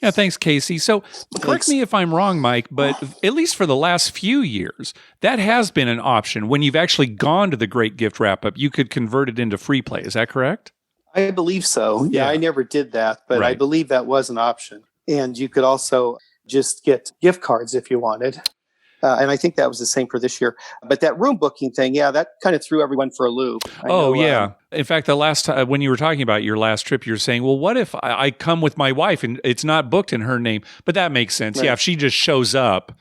Yeah, thanks, Casey. So correct me if I'm wrong, Mike, but at least for the last few years, that has been an option. When you've actually gone to the Great Gift Wrap-Up, you could convert it into free play. Is that correct? I believe so. Yeah, I never did that, but I believe that was an option. And you could also just get gift cards if you wanted. And I think that was the same for this year. But that room booking thing, that kind of threw everyone for a loop. In fact, the last time when you were talking about your last trip, you were saying, well, what if I come with my wife and it's not booked in her name? But that makes sense. Right. Yeah, if she just shows up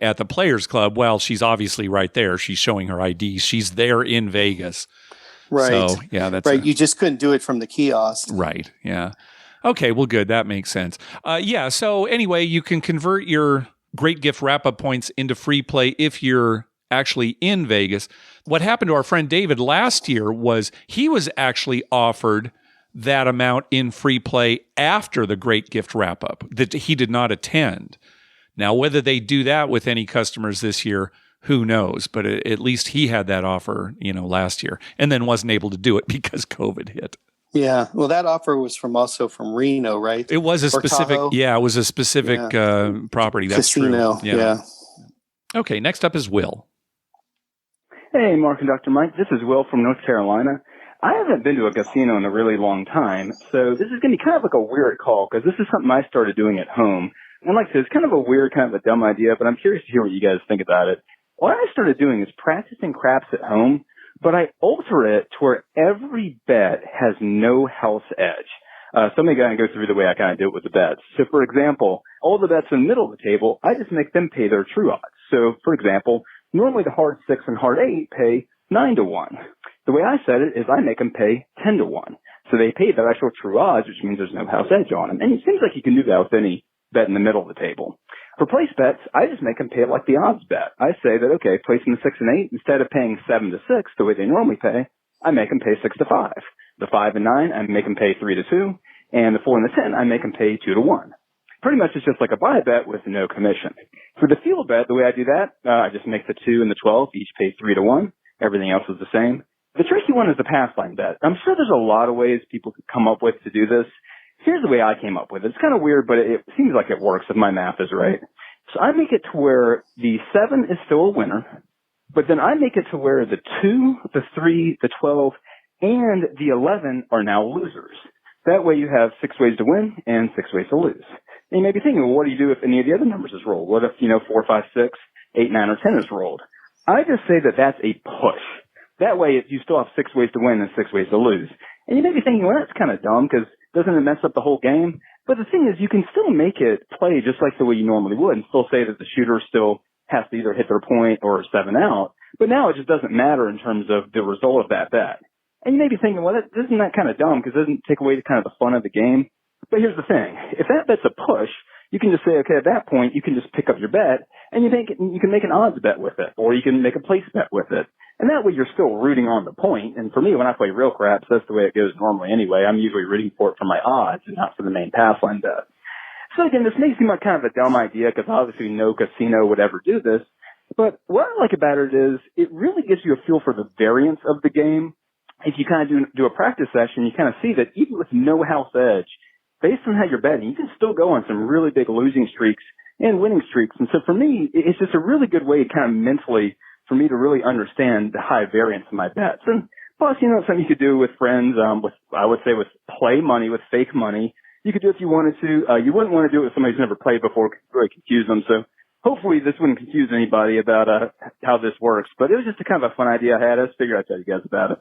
at the Players Club, well, she's obviously right there. She's showing her ID. She's there in Vegas. Right. So, yeah, that's right. You just couldn't do it from the kiosk. Right. Yeah. Okay, well, good. That makes sense. So anyway, you can convert your Great Gift Wrap-Up points into free play if you're actually in Vegas. What happened to our friend David last year was he was actually offered that amount in free play after the Great Gift Wrap-Up that he did not attend. Now, whether they do that with any customers this year, who knows? But at least he had that offer, last year, and then wasn't able to do it because COVID hit. Yeah, well, that offer was also from Reno, right? It was a specific, property. That's casino. True. Yeah. Okay, next up is Will. Hey, Mark and Dr. Mike. This is Will from North Carolina. I haven't been to a casino in a really long time, so this is going to be kind of like a weird call because this is something I started doing at home. And like I said, it's kind of a weird, kind of a dumb idea, but I'm curious to hear what you guys think about it. What I started doing is practicing craps at home, but I alter it to where every bet has no house edge. So I'm going to go through the way I kind of do it with the bets. So, for example, all the bets in the middle of the table, I just make them pay their true odds. So, for example, normally the hard 6 and hard 8 pay 9 to 1. The way I set it is I make them pay 10 to 1. So they pay their actual true odds, which means there's no house edge on them. And it seems like you can do that with any bet in the middle of the table. For place bets, I just make them pay it like the odds bet. I say that, okay, placing the 6 and 8, instead of paying 7 to 6 the way they normally pay, I make them pay 6 to 5. The 5 and 9, I make them pay 3 to 2. And the 4 and the 10, I make them pay 2 to 1. Pretty much it's just like a buy bet with no commission. For the field bet, the way I do that, I just make the 2 and the 12 each pay 3 to 1. Everything else is the same. The tricky one is the Pathline Bet. I'm sure there's a lot of ways people could come up with to do this. Here's the way I came up with it. It's kind of weird, but it seems like it works if my math is right. So I make it to where the 7 is still a winner, but then I make it to where the 2, the 3, the 12, and the 11 are now losers. That way you have 6 ways to win and 6 ways to lose. And you may be thinking, well, what do you do if any of the other numbers is rolled? What if, 4, 5, 6, 8, 9, or 10 is rolled? I just say that that's a push. That way you still have 6 ways to win and 6 ways to lose. And you may be thinking, well, that's kind of dumb because doesn't it mess up the whole game? But the thing is, you can still make it play just like the way you normally would and still say that the shooter still has to either hit their point or 7 out. But now it just doesn't matter in terms of the result of that bet. And you may be thinking, well, isn't that kind of dumb because it doesn't take away kind of the fun of the game? But here's the thing. If that bet's a push, you can just say, okay, at that point, you can just pick up your bet and you can make an odds bet with it, or you can make a place bet with it. And that way you're still rooting on the point. And for me, when I play real craps, that's the way it goes normally anyway. I'm usually rooting for it for my odds and not for the main Pathline bet. So again, this may seem like kind of a dumb idea because obviously no casino would ever do this. But what I like about it is it really gives you a feel for the variance of the game. If you kind of do a practice session, you kind of see that even with no house edge, based on how you're betting, you can still go on some really big losing streaks and winning streaks. And so for me, it's just a really good way kind of mentally for me to really understand the high variance of my bets. And plus, something you could do with friends, I would say with play money, with fake money. You could do it if you wanted to. You wouldn't want to do it with somebody who's never played before. It could really confuse them. So hopefully this wouldn't confuse anybody about how this works. But it was just a kind of a fun idea I had. I just figured I'd tell you guys about it.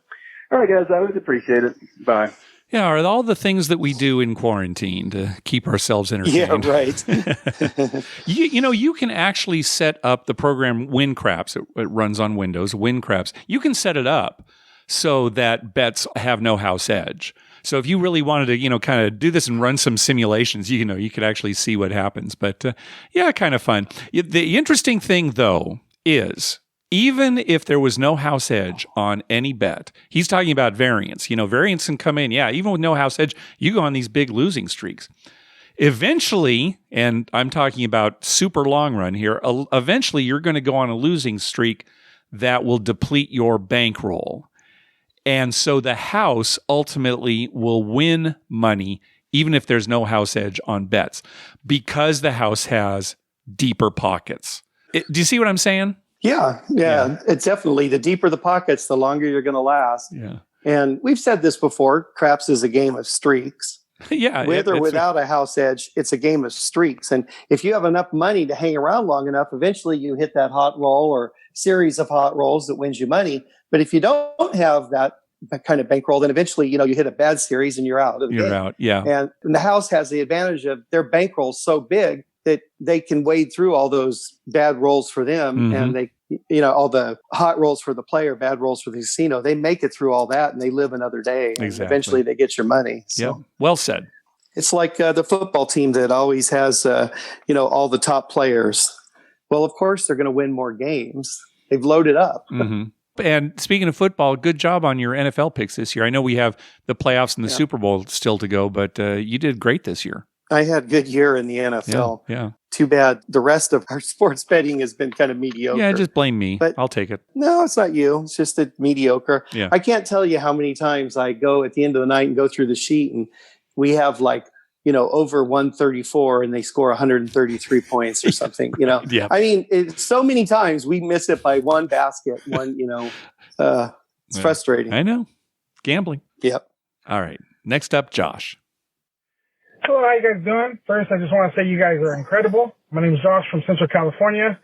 All right, guys, I would appreciate it. Bye. Yeah, are all the things that we do in quarantine to keep ourselves entertained. Yeah, right. You can actually set up the program WinCraps. It runs on Windows, WinCraps. You can set it up so that bets have no house edge. So if you really wanted to, kind of do this and run some simulations, you could actually see what happens. But kind of fun. The interesting thing, though, is even if there was no house edge on any bet, he's talking about variance. Variance can come in. Yeah, even with no house edge, you go on these big losing streaks. Eventually, and I'm talking about super long run here, eventually you're going to go on a losing streak that will deplete your bankroll. And so the house ultimately will win money even if there's no house edge on bets, because the house has deeper pockets. Do you see what I'm saying? Yeah. It's definitely the deeper the pockets, the longer you're going to last. Yeah. And we've said this before, craps is a game of streaks. Yeah. With or without a house edge, it's a game of streaks. And if you have enough money to hang around long enough, eventually you hit that hot roll or series of hot rolls that wins you money. But if you don't have that kind of bankroll, then eventually, you hit a bad series and you're out of the game. You're out, yeah. And the house has the advantage of their bankroll so big that they can wade through all those bad rolls for them, and they, all the hot rolls for the player, bad rolls for the casino. They make it through all that, and they live another day. And eventually, they get your money. So. Yep. Well said. It's like the football team that always has, all the top players. Well, of course, they're going to win more games. They've loaded up. And speaking of football, good job on your NFL picks this year. I know we have the playoffs and the Super Bowl still to go, but you did great this year. I had a good year in the NFL. Yeah. Too bad the rest of our sports betting has been kind of mediocre. Yeah, just blame me. But I'll take it. No, it's not you. It's just mediocre. Yeah. I can't tell you how many times I go at the end of the night and go through the sheet, and we have over 134 and they score 133 points or something, Yeah. I mean, it's so many times we miss it by one basket, it's frustrating. I know. Gambling. Yep. All right. Next up, Josh. Hello, how you guys doing? First, I just want to say you guys are incredible. My name is Josh from Central California.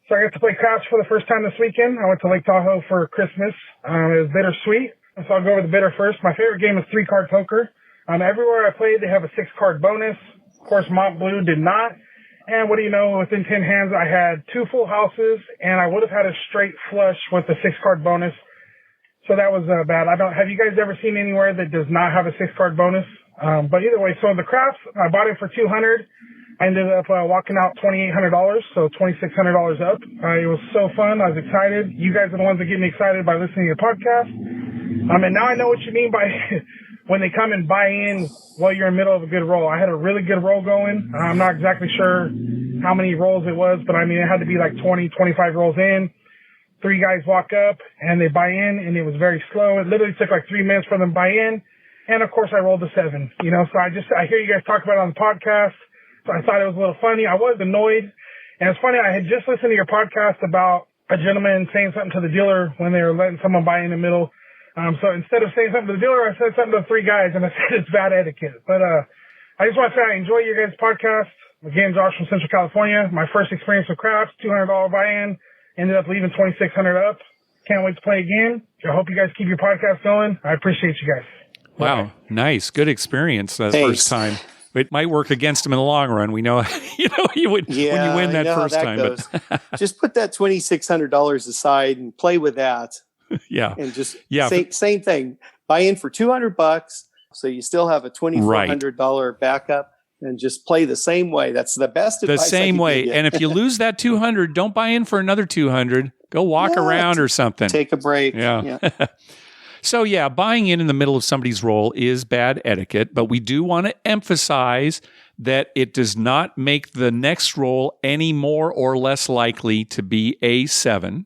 So I got to play craps for the first time this weekend. I went to Lake Tahoe for Christmas. It was bittersweet. So I'll go over the bitter first. My favorite game is 3-card poker. Everywhere I played, they have a 6-card bonus. Of course, Mont Bleu did not. And what do you know, within 10 hands, I had 2 full houses, and I would have had a straight flush with the 6-card bonus. So that was bad. Have you guys ever seen anywhere that does not have a 6-card bonus? But either way, so the craps, I bought it for $200. I ended up walking out $2,800, so $2,600 up. It was so fun. I was excited. You guys are the ones that get me excited by listening to your podcast. And now I know what you mean by when they come and buy in while you're in the middle of a good roll. I had a really good roll going. I'm not exactly sure how many rolls it was, but I mean, it had to be like 20, 25 rolls in. 3 guys walk up and they buy in, and it was very slow. It literally took like 3 minutes for them to buy in. And of course I rolled a 7, so I hear you guys talk about it on the podcast. So I thought it was a little funny. I was annoyed. And it's funny. I had just listened to your podcast about a gentleman saying something to the dealer when they were letting someone buy in the middle. So instead of saying something to the dealer, I said something to 3 guys, and I said it's bad etiquette. But, I just want to say I enjoy your guys' podcast. Again, Josh from Central California. My first experience with craps, $200 buy-in, ended up leaving $2,600 up. Can't wait to play again. I hope you guys keep your podcast going. I appreciate you guys. Wow, nice, good experience that first time. It might work against him in the long run. We know, you would when you win that first time. But just put that $2,600 aside and play with that. Yeah, and just same thing. Buy in for $200, so you still have a $2,400 backup, and just play the same way. That's the best advice. The same way. And if you lose that $200, don't buy in for another $200. Go walk around or something. Take a break. Yeah. So, buying in the middle of somebody's roll is bad etiquette, but we do want to emphasize that it does not make the next roll any more or less likely to be a 7.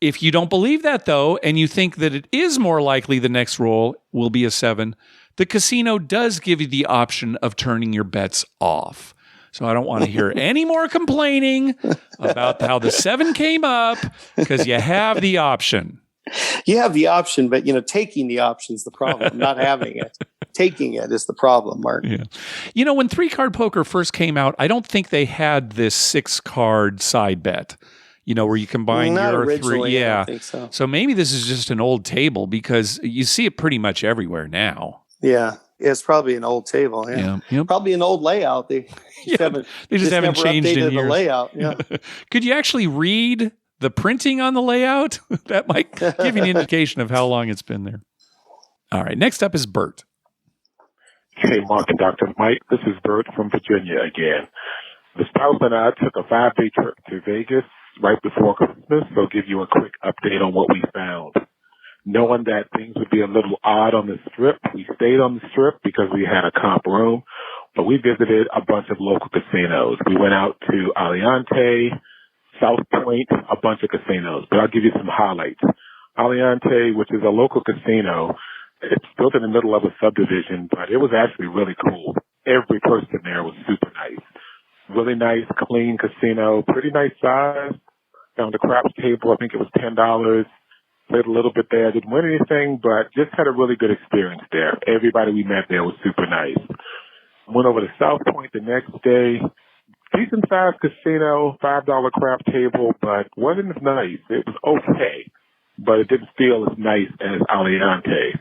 If you don't believe that, though, and you think that it is more likely the next roll will be a 7, the casino does give you the option of turning your bets off. So I don't want to hear any more complaining about how the 7 came up, because you have the option. You have the option, but taking the option is the problem. Not having it, taking it is the problem, Mark. Yeah. When 3-card poker first came out, I don't think they had this 6-card side bet. Where you combine your 3. Yeah, I don't think so. So maybe this is just an old table, because you see it pretty much everywhere now. Yeah, it's probably an old table. Yeah. Yep. Probably an old layout. They just haven't changed in years. The layout. Yeah. Could you actually read the printing on the layout? That might give you an indication of how long it's been there. All right. Next up is Bert. Hey, Mark and Dr. Mike. This is Bert from Virginia again. The spouse and I took a 5-day trip to Vegas right before Christmas, so I'll give you a quick update on what we found. Knowing that things would be a little odd on the Strip, we stayed on the Strip because we had a comp room, but we visited a bunch of local casinos. We went out to Aliante, South Point, a bunch of casinos, but I'll give you some highlights. Aliante, which is a local casino, It's built in the middle of a subdivision, but it was actually really cool. Every person there was super nice. Really nice, clean casino, pretty nice size. Found a craps table. I think it was $10. Played a little bit there. Didn't win anything, but just had a really good experience there. Everybody we met there was super nice. Went over to South Point the next day. Decent sized casino, $5 crap table, but wasn't as nice. It was okay, but it didn't feel as nice as Aliante.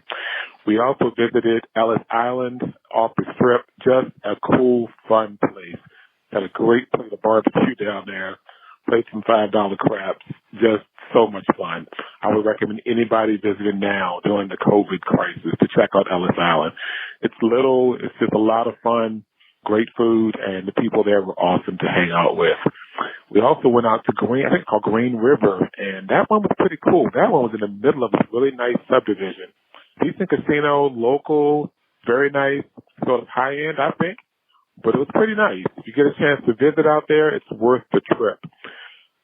We also visited Ellis Island off the strip. Just a cool, fun place. Had a great plate of barbecue down there. Played some $5 craps. Just so much fun. I would recommend anybody visiting now during the COVID crisis to check out Ellis Island. It's little. It's just a lot of fun. Great food, and the people there were awesome to hang out with. We also went out to I think it's called Green River, and that one was pretty cool. That one was in the middle of a really nice subdivision. Decent casino, local, very nice, sort of high end, I think, but it was pretty nice. If you get a chance to visit out there, it's worth the trip.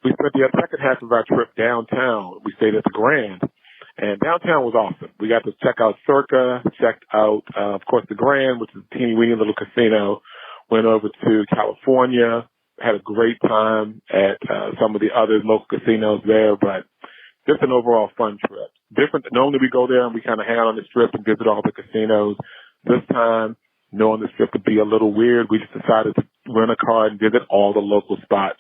We spent the second half of our trip downtown. We stayed at the Grand, and downtown was awesome. We got to check out Circa, checked out, of course, the Grand, which is a teeny-weeny little casino. Went over to California, had a great time at some of the other local casinos there, but just an overall fun trip. Different. Normally we go there and we kind of hang out on the strip and visit all the casinos. This time, knowing the strip would be a little weird, we just decided to rent a car and visit all the local spots,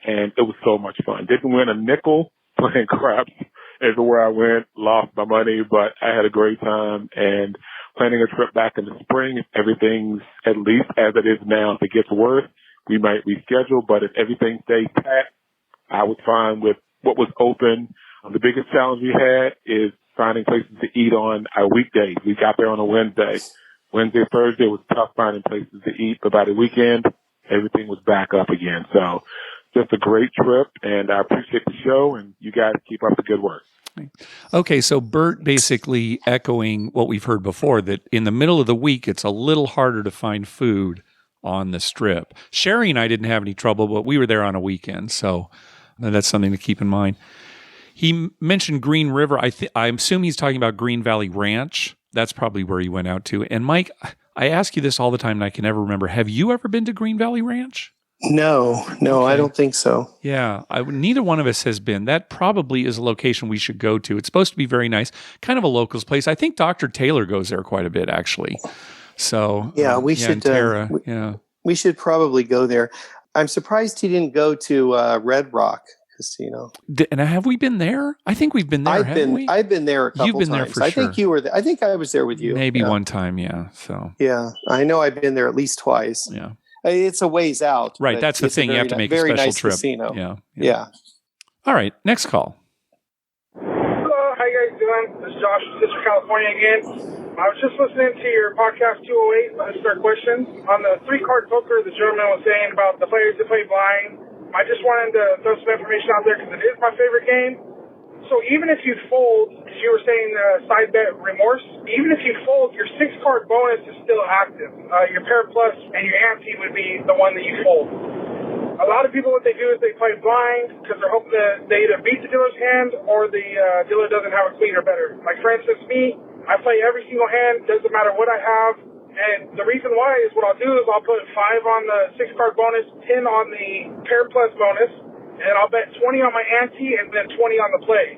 and it was so much fun. Didn't win a nickel playing craps. Everywhere I went, lost my money, but I had a great time, and planning a trip back in the spring. If everything's at least as it is now, if it gets worse, we might reschedule, but if everything stays packed, I was fine with what was open. The biggest challenge we had is finding places to eat on our weekdays. We got there on a Wednesday. Thursday was tough finding places to eat, but by the weekend, everything was back up again. So just a great trip, and I appreciate the show, and you guys keep up the good work. Okay, so Bert basically echoing what we've heard before, that in the middle of the week, it's a little harder to find food on the strip. Sherry and I didn't have any trouble, but we were there on a weekend, so that's something to keep in mind. He mentioned Green River. I assume he's talking about Green Valley Ranch. That's probably where he went out to. And Mike, I ask you this all the time, and I can never remember. Have you ever been to Green Valley Ranch? No, okay. I don't think so. Yeah, neither one of us has been. That probably is a location we should go to. It's supposed to be very nice, kind of a locals place. I think Dr. Taylor goes there quite a bit, actually. So yeah, we should. Tara, we should probably go there. I'm surprised he didn't go to Red Rock Casino. And have we been there? I think we've been there. I've been there a couple times. You've been there for sure. I think you were there. I think I was there with you. Maybe one time, yeah. So yeah, I know I've been there at least twice. Yeah. It's a ways out. Right. That's the thing. You have to make a special nice trip. Casino. Yeah. All right. Next call. Hello. How you guys doing? This is Josh from Sister California again. I was just listening to your podcast 208. This is our question. On the 3-card poker, the gentleman was saying about the players that play blind. I just wanted to throw some information out there because it is my favorite game. So even if you fold, as you were saying, side bet remorse, even if you fold, your 6-card bonus is still active. Your pair plus and your ante would be the one that you fold. A lot of people, what they do is they play blind because they're hoping that they either beat the dealer's hand or the dealer doesn't have a clean or better. Like, for instance, me, I play every single hand, doesn't matter what I have. And the reason why is what I'll do is I'll put 5 on the 6-card bonus, 10 on the pair plus bonus, and I'll bet 20 on my ante and then 20 on the play.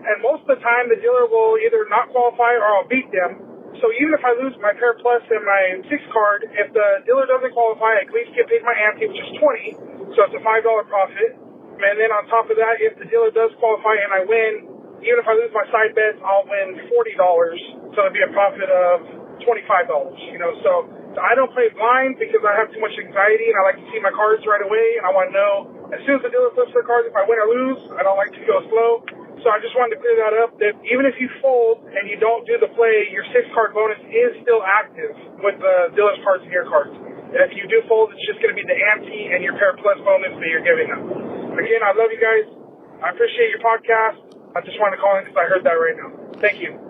And most of the time, the dealer will either not qualify or I'll beat them. So even if I lose my pair plus and my 6-card, if the dealer doesn't qualify, I at least get paid my ante, which is 20. So it's a $5 profit. And then on top of that, if the dealer does qualify and I win, even if I lose my side bets, I'll win $40. So it'll be a profit of $25. So I don't play blind because I have too much anxiety and I like to see my cards right away. And I want to know as soon as the dealer flips their cards, if I win or lose, I don't like to go slow. So I just wanted to clear that up, that even if you fold and you don't do the play, your 6-card bonus is still active with the dealer's cards and your cards. If you do fold, it's just going to be the ante and your pair plus bonus that you're giving them. Again, I love you guys. I appreciate your podcast. I just wanted to call in because I heard that right now. Thank you.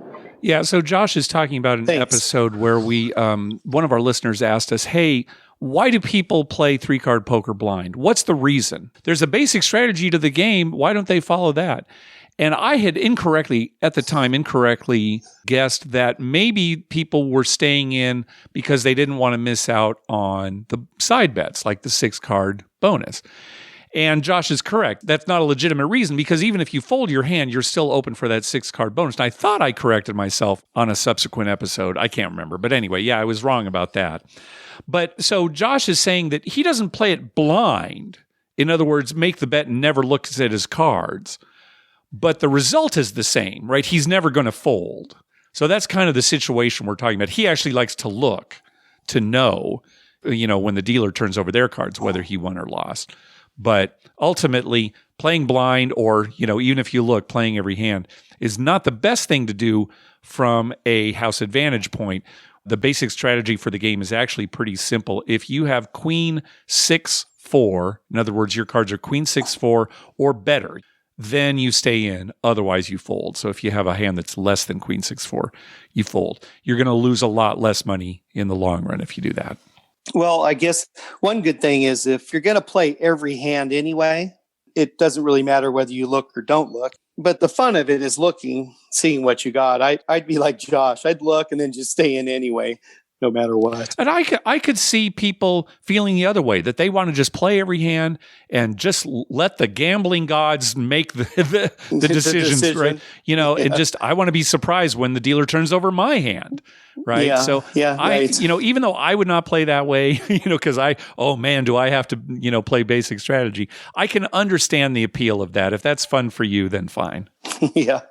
Yeah, so Josh is talking about an episode where we, one of our listeners asked us, hey, why do people play 3-card poker blind? What's the reason? There's a basic strategy to the game. Why don't they follow that? And I had incorrectly guessed that maybe people were staying in because they didn't want to miss out on the side bets, like the 6-card bonus. And Josh is correct. That's not a legitimate reason, because even if you fold your hand, you're still open for that 6-card bonus. And I thought I corrected myself on a subsequent episode. I can't remember. But anyway, yeah, I was wrong about that. But so Josh is saying that he doesn't play it blind. In other words, make the bet and never looks at his cards. But the result is the same, right? He's never going to fold. So that's kind of the situation we're talking about. He actually likes to look to know, when the dealer turns over their cards, whether he won or lost. But ultimately, playing blind or, even if you look, playing every hand is not the best thing to do from a house advantage point. The basic strategy for the game is actually pretty simple. If you have Queen 6-4, in other words, your cards are Queen 6-4 or better, then you stay in. Otherwise, you fold. So if you have a hand that's less than Queen 6-4, you fold. You're going to lose a lot less money in the long run if you do that. Well, I guess one good thing is if you're going to play every hand anyway, it doesn't really matter whether you look or don't look. But the fun of it is looking, seeing what you got. I'd be like Josh. I'd look and then just stay in anyway, no matter what. And I could see people feeling the other way, that they want to just play every hand and just let the gambling gods make the decisions, right? And just, I want to be surprised when the dealer turns over my hand, right? Yeah, so right. Even though I would not play that way, because do I have to, play basic strategy? I can understand the appeal of that. If that's fun for you, then fine. Yeah,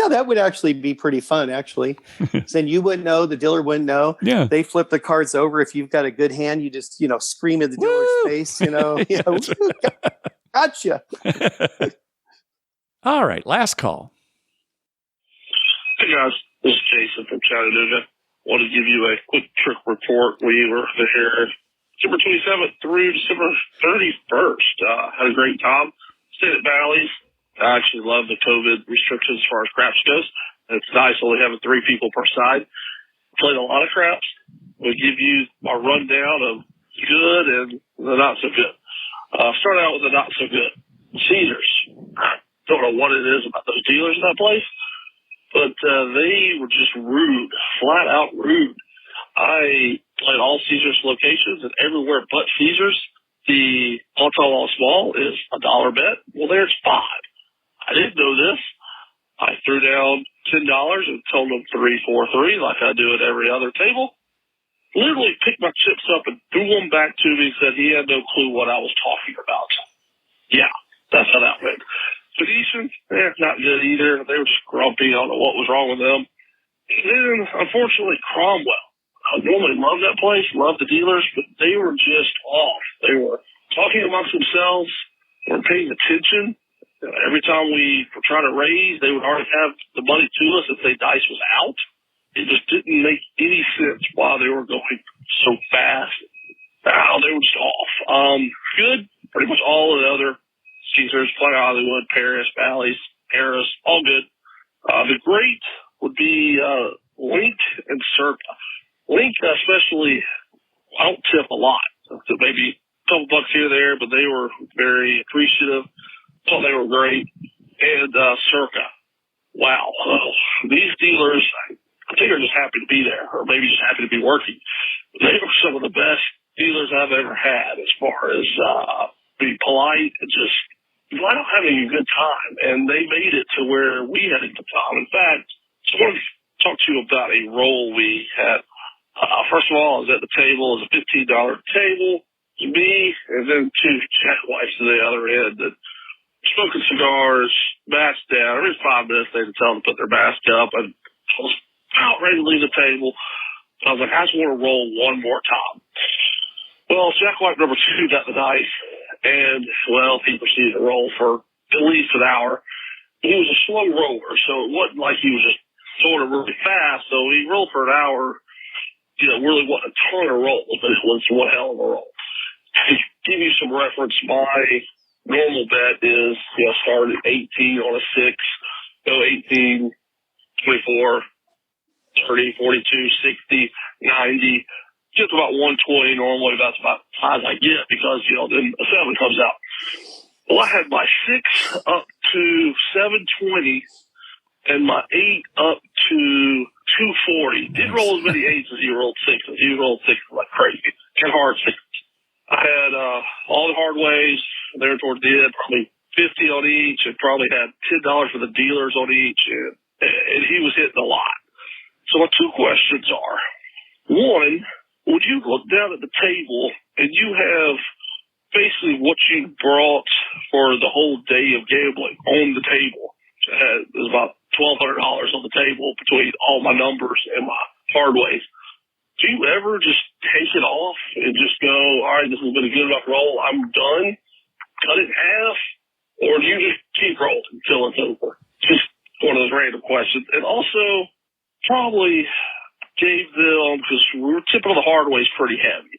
that would actually be pretty fun, actually. Then you wouldn't know, the dealer wouldn't know. Yeah. They flip the cards over. If you've got a good hand, you just, scream at the dealer's face, Gotcha. All right, last call. Hey guys, this is Jason from Chattanooga. Want to give you a quick trick report. We were there December 27th through December 31st. Had a great time. Stayed at Bally's. I actually love the COVID restrictions as far as craps goes. It's nice only having 3 people per side. Played a lot of craps. We'll give you a rundown of good and the not so good. Start out with the not so good. Caesars. I don't know what it is about those dealers in that place, but they were just rude, flat out rude. I played all Caesars locations, and everywhere but Caesars, the all tall, all small is $1 bet. Well, there's 5. I didn't know this. I threw down $10 and told them 3-4-3 like I do at every other table. Literally picked my chips up and threw them back to me and said he had no clue what I was talking about. Yeah, that's how that went. Venetian, not good either. They were just grumpy. I don't know what was wrong with them. And then, unfortunately, Cromwell. I normally love that place, love the dealers, but they were just off. They were talking amongst themselves, weren't paying attention. Every time we were trying to raise, they would already have the money to us if the dice was out. It just didn't make any sense why they were going so fast. They were just off. Good, pretty much all of the other Caesars, Playa Hollywood, Paris, Bally's, Paris, all good. The great would be Link and Serpa. Link, especially, I don't tip a lot. So maybe a couple bucks here or there, but they were very appreciative. Thought they were great. And Circa. Wow. These dealers, I think are just happy to be there, or maybe just happy to be working. They were some of the best dealers I've ever had as far as being polite and just flat out having a good time. And they made it to where we had a good time. In fact, I want to talk to you about a roll we had. First of all, I was at the table. It was a $15 table. It was me and then 2 jack whites to the other end that smoking cigars, mask down. Every 5 minutes they would tell them to put their mask up. And I was about ready to leave the table. I was like, I just want to roll one more time. Well, jack white number 2 got the dice. And, well, he proceeded to roll for at least an hour. He was a slow roller, so it wasn't like he was just sort of really fast. So he rolled for an hour. Really wasn't a ton of rolls, but it was one hell of a roll. To give you some reference, my normal bet is, start at 18 on a 6, go 18, 24, 30, 42, 60, 90, just about 120 normally. That's about as high as I get because, then a 7 comes out. Well, I had my 6 up to 720 and my 8 up to 240. Didn't roll as many 8s as you rolled 6s. You rolled 6s like crazy. And hard 6s. I had all the hard ways there towards the end, probably 50 on each, and probably had $10 for the dealers on each, and he was hitting a lot. So my two questions are, one, would you look down at the table and you have basically what you brought for the whole day of gambling on the table? There's about $1,200 on the table between all my numbers and my hard ways. Do you ever just take it off and just go, all right, this has been a good enough roll, I'm done, cut it in half, or do you just keep rolling until it's over? Just one of those random questions. And also, probably gave them, because we were tipping on the hard ways pretty heavy,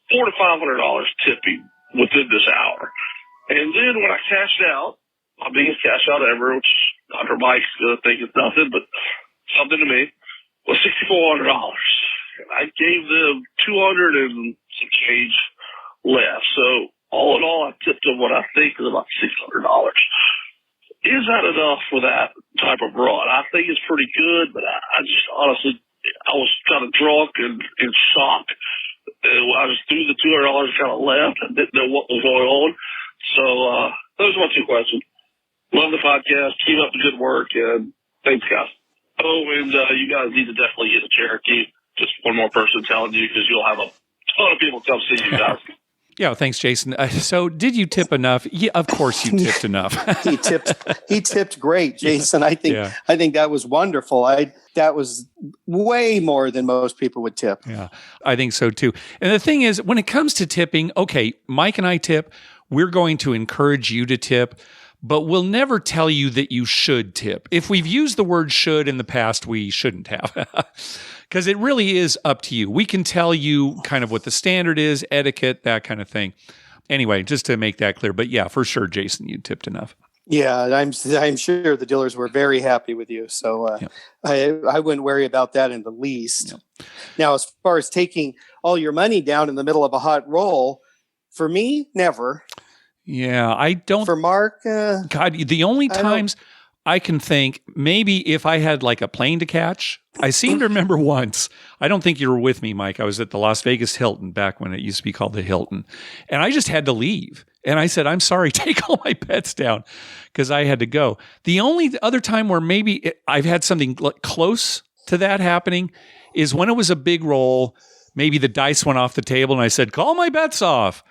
$400 to $500 tipping within this hour. And then when I cashed out, my biggest cash out ever, which Dr. Mike's going to think it's nothing, but something to me, was $6,400. And I gave them 200 and some change left. So all in all, I tipped them what I think is about $600. Is that enough for that type of run? I think it's pretty good, but I just honestly, I was kind of drunk and in shock. I just threw the $200 kind of left. I didn't know what was going on. So those are my two questions. Love the podcast. Keep up the good work. And thanks, guys. Oh, and you guys need to definitely get a Cherokee. Just one more person telling you, because you'll have a ton of people come see you guys. Yeah, thanks, Jason. So, did you tip enough? Yeah, of course you tipped enough. He tipped great, Jason. I think that was wonderful. That was way more than most people would tip. Yeah, I think so too. And the thing is, when it comes to tipping, okay, Mike and I tip. We're going to encourage you to tip, but we'll never tell you that you should tip. If we've used the word should in the past, we shouldn't have. Because it really is up to you. We can tell you kind of what the standard is, etiquette, that kind of thing. Anyway, just to make that clear. But yeah, for sure, Jason, you tipped enough. Yeah, I'm sure the dealers were very happy with you. So I wouldn't worry about that in the least. Yep. Now, as far as taking all your money down in the middle of a hot roll, for me, never. Yeah, I don't. For Mark? God, the only times I can think, maybe if I had like a plane to catch. I seem to remember once, I don't think you were with me, Mike. I was at the Las Vegas Hilton back when it used to be called the Hilton. And I just had to leave. And I said, I'm sorry, take all my bets down, because I had to go. The only other time where maybe I've had something close to that happening is when it was a big roll. Maybe the dice went off the table and I said, call my bets off.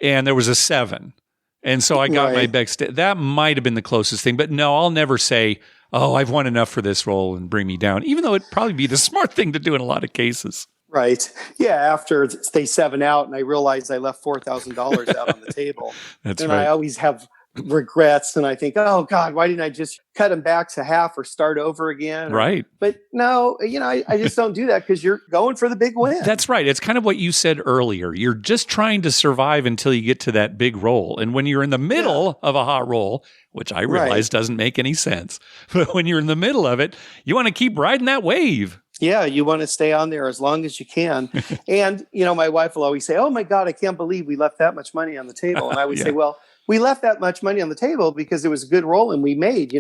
And there was a 7. And so I got my bets. That might have been the closest thing. But no, I'll never say, oh, I've won enough for this roll and bring me down, even though it'd probably be the smart thing to do in a lot of cases. Right. Yeah. After they 7 out and I realized I left $4,000 out on the table. That's and right. I always have regrets and I think, oh God, why didn't I just cut them back to half or start over again? Right. But no, I just don't do that because you're going for the big win. That's right. It's kind of what you said earlier. You're just trying to survive until you get to that big roll. And when you're in the middle of a hot roll, which I realize doesn't make any sense, but when you're in the middle of it, you want to keep riding that wave. Yeah, you want to stay on there as long as you can. And, my wife will always say, oh my God, I can't believe we left that much money on the table. And I would say, well, we left that much money on the table because it was a good roll and we made,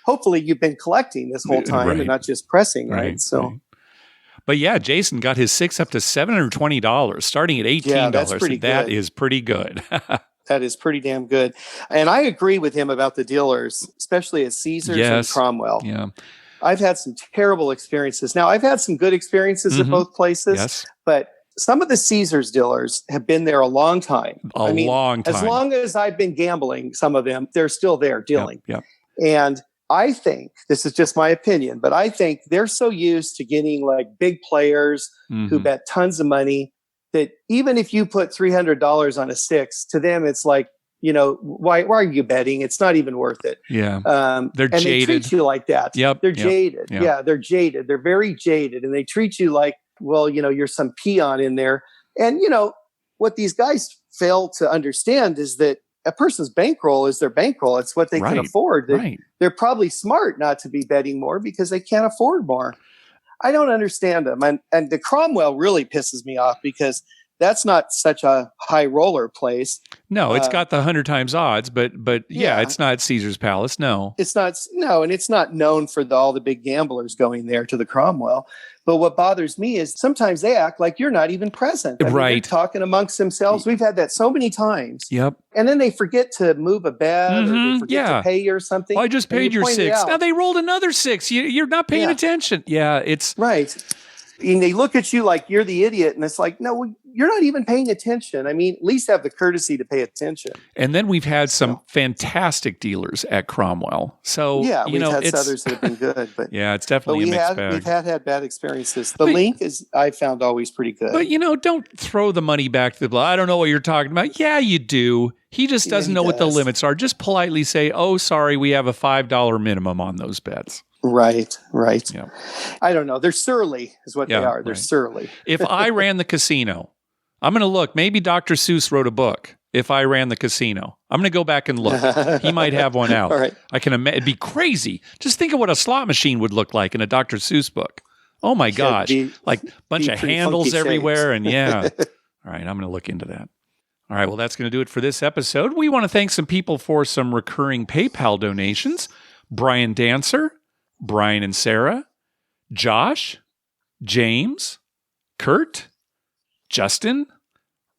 hopefully you've been collecting this whole time and not just pressing, right? So, But yeah, Jason got his 6 up to $720, starting at $18. Yeah, that's pretty good. That is pretty good. That is pretty damn good. And I agree with him about the dealers, especially at Caesars and Cromwell. Yeah. I've had some terrible experiences. Now, I've had some good experiences at both places, but some of the Caesars dealers have been there a long time. Long time. As long as I've been gambling, some of them, they're still there dealing. Yep. And I think, this is just my opinion, but I think they're so used to getting like big players who bet tons of money that even if you put $300 on a 6, to them it's like, why are you betting? It's not even worth it. Yeah. They're jaded. They treat you like that. Yep. They're jaded. Yep. Yeah, they're jaded. They're very jaded. And they treat you like, well, you're some peon in there. And, what these guys fail to understand is that a person's bankroll is their bankroll. It's what they can afford. They're probably smart not to be betting more because they can't afford more. I don't understand them. And the Cromwell really pisses me off because that's not such a high roller place. No, it's got the 100 times odds, but yeah, it's not Caesar's Palace. No, it's not. No, and it's not known for all the big gamblers going there to the Cromwell. But what bothers me is sometimes they act like you're not even present. I mean, they're talking amongst themselves. We've had that so many times. Yep. And then they forget to move a bet or they forget to pay you or something. Well, I just paid your 6. Now they rolled another 6. You're not paying attention. Yeah, it's right. And they look at you like you're the idiot, and it's like, no, you're not even paying attention. I mean, at least have the courtesy to pay attention. And then we've had some fantastic dealers at Cromwell. So yeah, we've had others that have been good, but yeah, it's definitely a mixed bag. We've had bad experiences. The link is, I found, always pretty good. But don't throw the money back to the blow. I don't know what you're talking about. Yeah, you do. He just doesn't know what the limits are. Just politely say, "Oh, sorry, we have a $5 minimum on those bets." Right. Yeah. I don't know. They're surly is what they are. They're surly. If I ran the casino, I'm going to look. Maybe Dr. Seuss wrote a book. If I ran the casino, I'm going to go back and look. He might have one out. All right. I can imagine. It'd be crazy. Just think of what a slot machine would look like in a Dr. Seuss book. Oh my gosh. Like a bunch of handles everywhere. And yeah. All right. I'm going to look into that. All right. Well, that's going to do it for this episode. We want to thank some people for some recurring PayPal donations. Brian Dancer, Brian and Sarah, Josh, James, Kurt, Justin,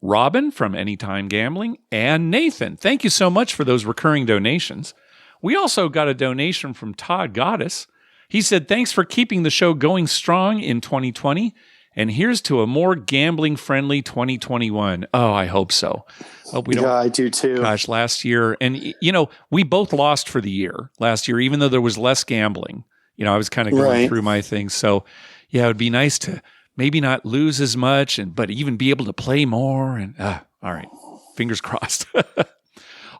Robin from Anytime Gambling, and Nathan. Thank you so much for those recurring donations. We also got a donation from Todd Goddess. He said, thanks for keeping the show going strong in 2020, and here's to a more gambling-friendly 2021. Oh, I hope so. Hope we don't. Yeah, I do too. Gosh, last year, and we both lost for the year last year, even though there was less gambling. I was kind of going through my things. So, yeah, it would be nice to maybe not lose as much, but even be able to play more. And all right, fingers crossed.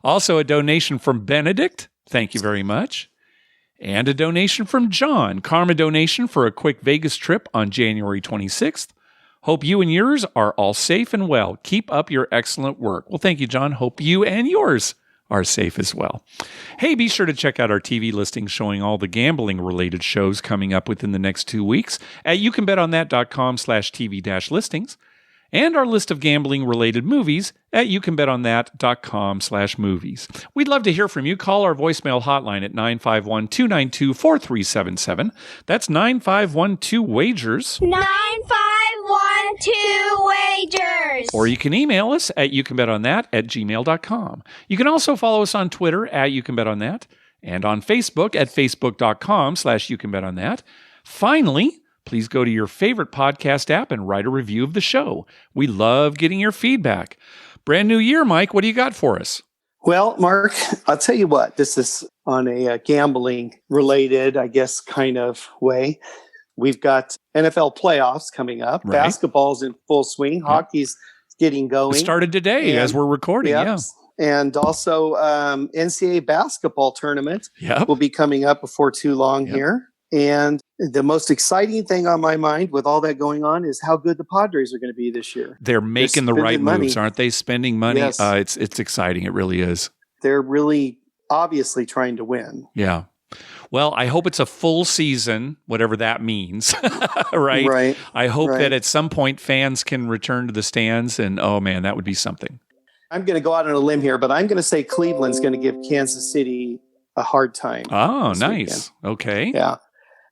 Also, a donation from Benedict. Thank you very much. And a donation from John. Karma donation for a quick Vegas trip on January 26th. Hope you and yours are all safe and well. Keep up your excellent work. Well, thank you, John. Hope you and yours are safe as well. Hey, be sure to check out our TV listing showing all the gambling-related shows coming up within the next 2 weeks at youcanbetonthat.com/TV-listings and our list of gambling-related movies at youcanbetonthat.com/movies. We'd love to hear from you. Call our voicemail hotline at 951-292-4377. That's 9512-WAGERS. 9512-WAGERS. Or you can email us at youcanbetonthat@gmail.com. You can also follow us on Twitter at youcanbetonthat and on Facebook at facebook.com/youcanbetonthat. Finally, please go to your favorite podcast app and write a review of the show. We love getting your feedback. Brand new year, Mike. What do you got for us? Well, Mark, I'll tell you what. This is on a gambling-related, I guess, kind of way. We've got NFL playoffs coming up. Right. Basketball's in full swing. Hockey's getting going. It started today as we're recording, yeah. And also NCAA basketball tournament will be coming up before too long here. And the most exciting thing on my mind with all that going on is how good the Padres are going to be this year. They're making the right moves, aren't they? Spending money. Yes. It's exciting. It really is. They're really obviously trying to win. Yeah. Well, I hope it's a full season, whatever that means, right? Right. I hope that at some point fans can return to the stands, and oh man, that would be something. I'm going to go out on a limb here, but I'm going to say Cleveland's going to give Kansas City a hard time. Oh, nice. Weekend. Okay. Yeah.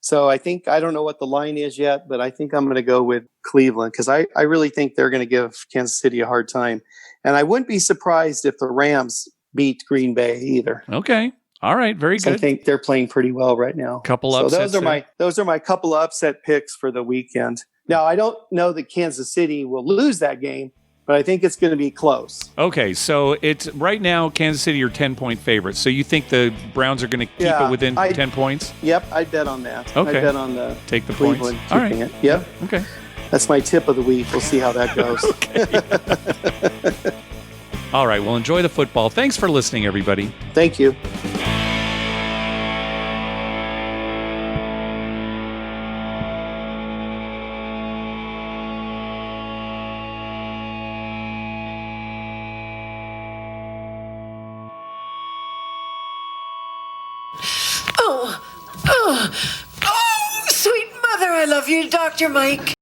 So I don't know what the line is yet, but I think I'm going to go with Cleveland because I really think they're going to give Kansas City a hard time. And I wouldn't be surprised if the Rams beat Green Bay either. Okay. All right. Very good. I think they're playing pretty well right now. Couple upsets. So those are my couple upset picks for the weekend. Now, I don't know that Kansas City will lose that game, but I think it's going to be close. Okay, so it's right now Kansas City are 10-point favorites. So you think the Browns are going to keep it within 10 points? Yep, I bet on that. Okay. I bet on the take the Cleveland points. All right. It. Yep. Okay. That's my tip of the week. We'll see how that goes. All right, well, enjoy the football. Thanks for listening, everybody. Thank you. Oh, sweet mother, I love you, Dr. Mike.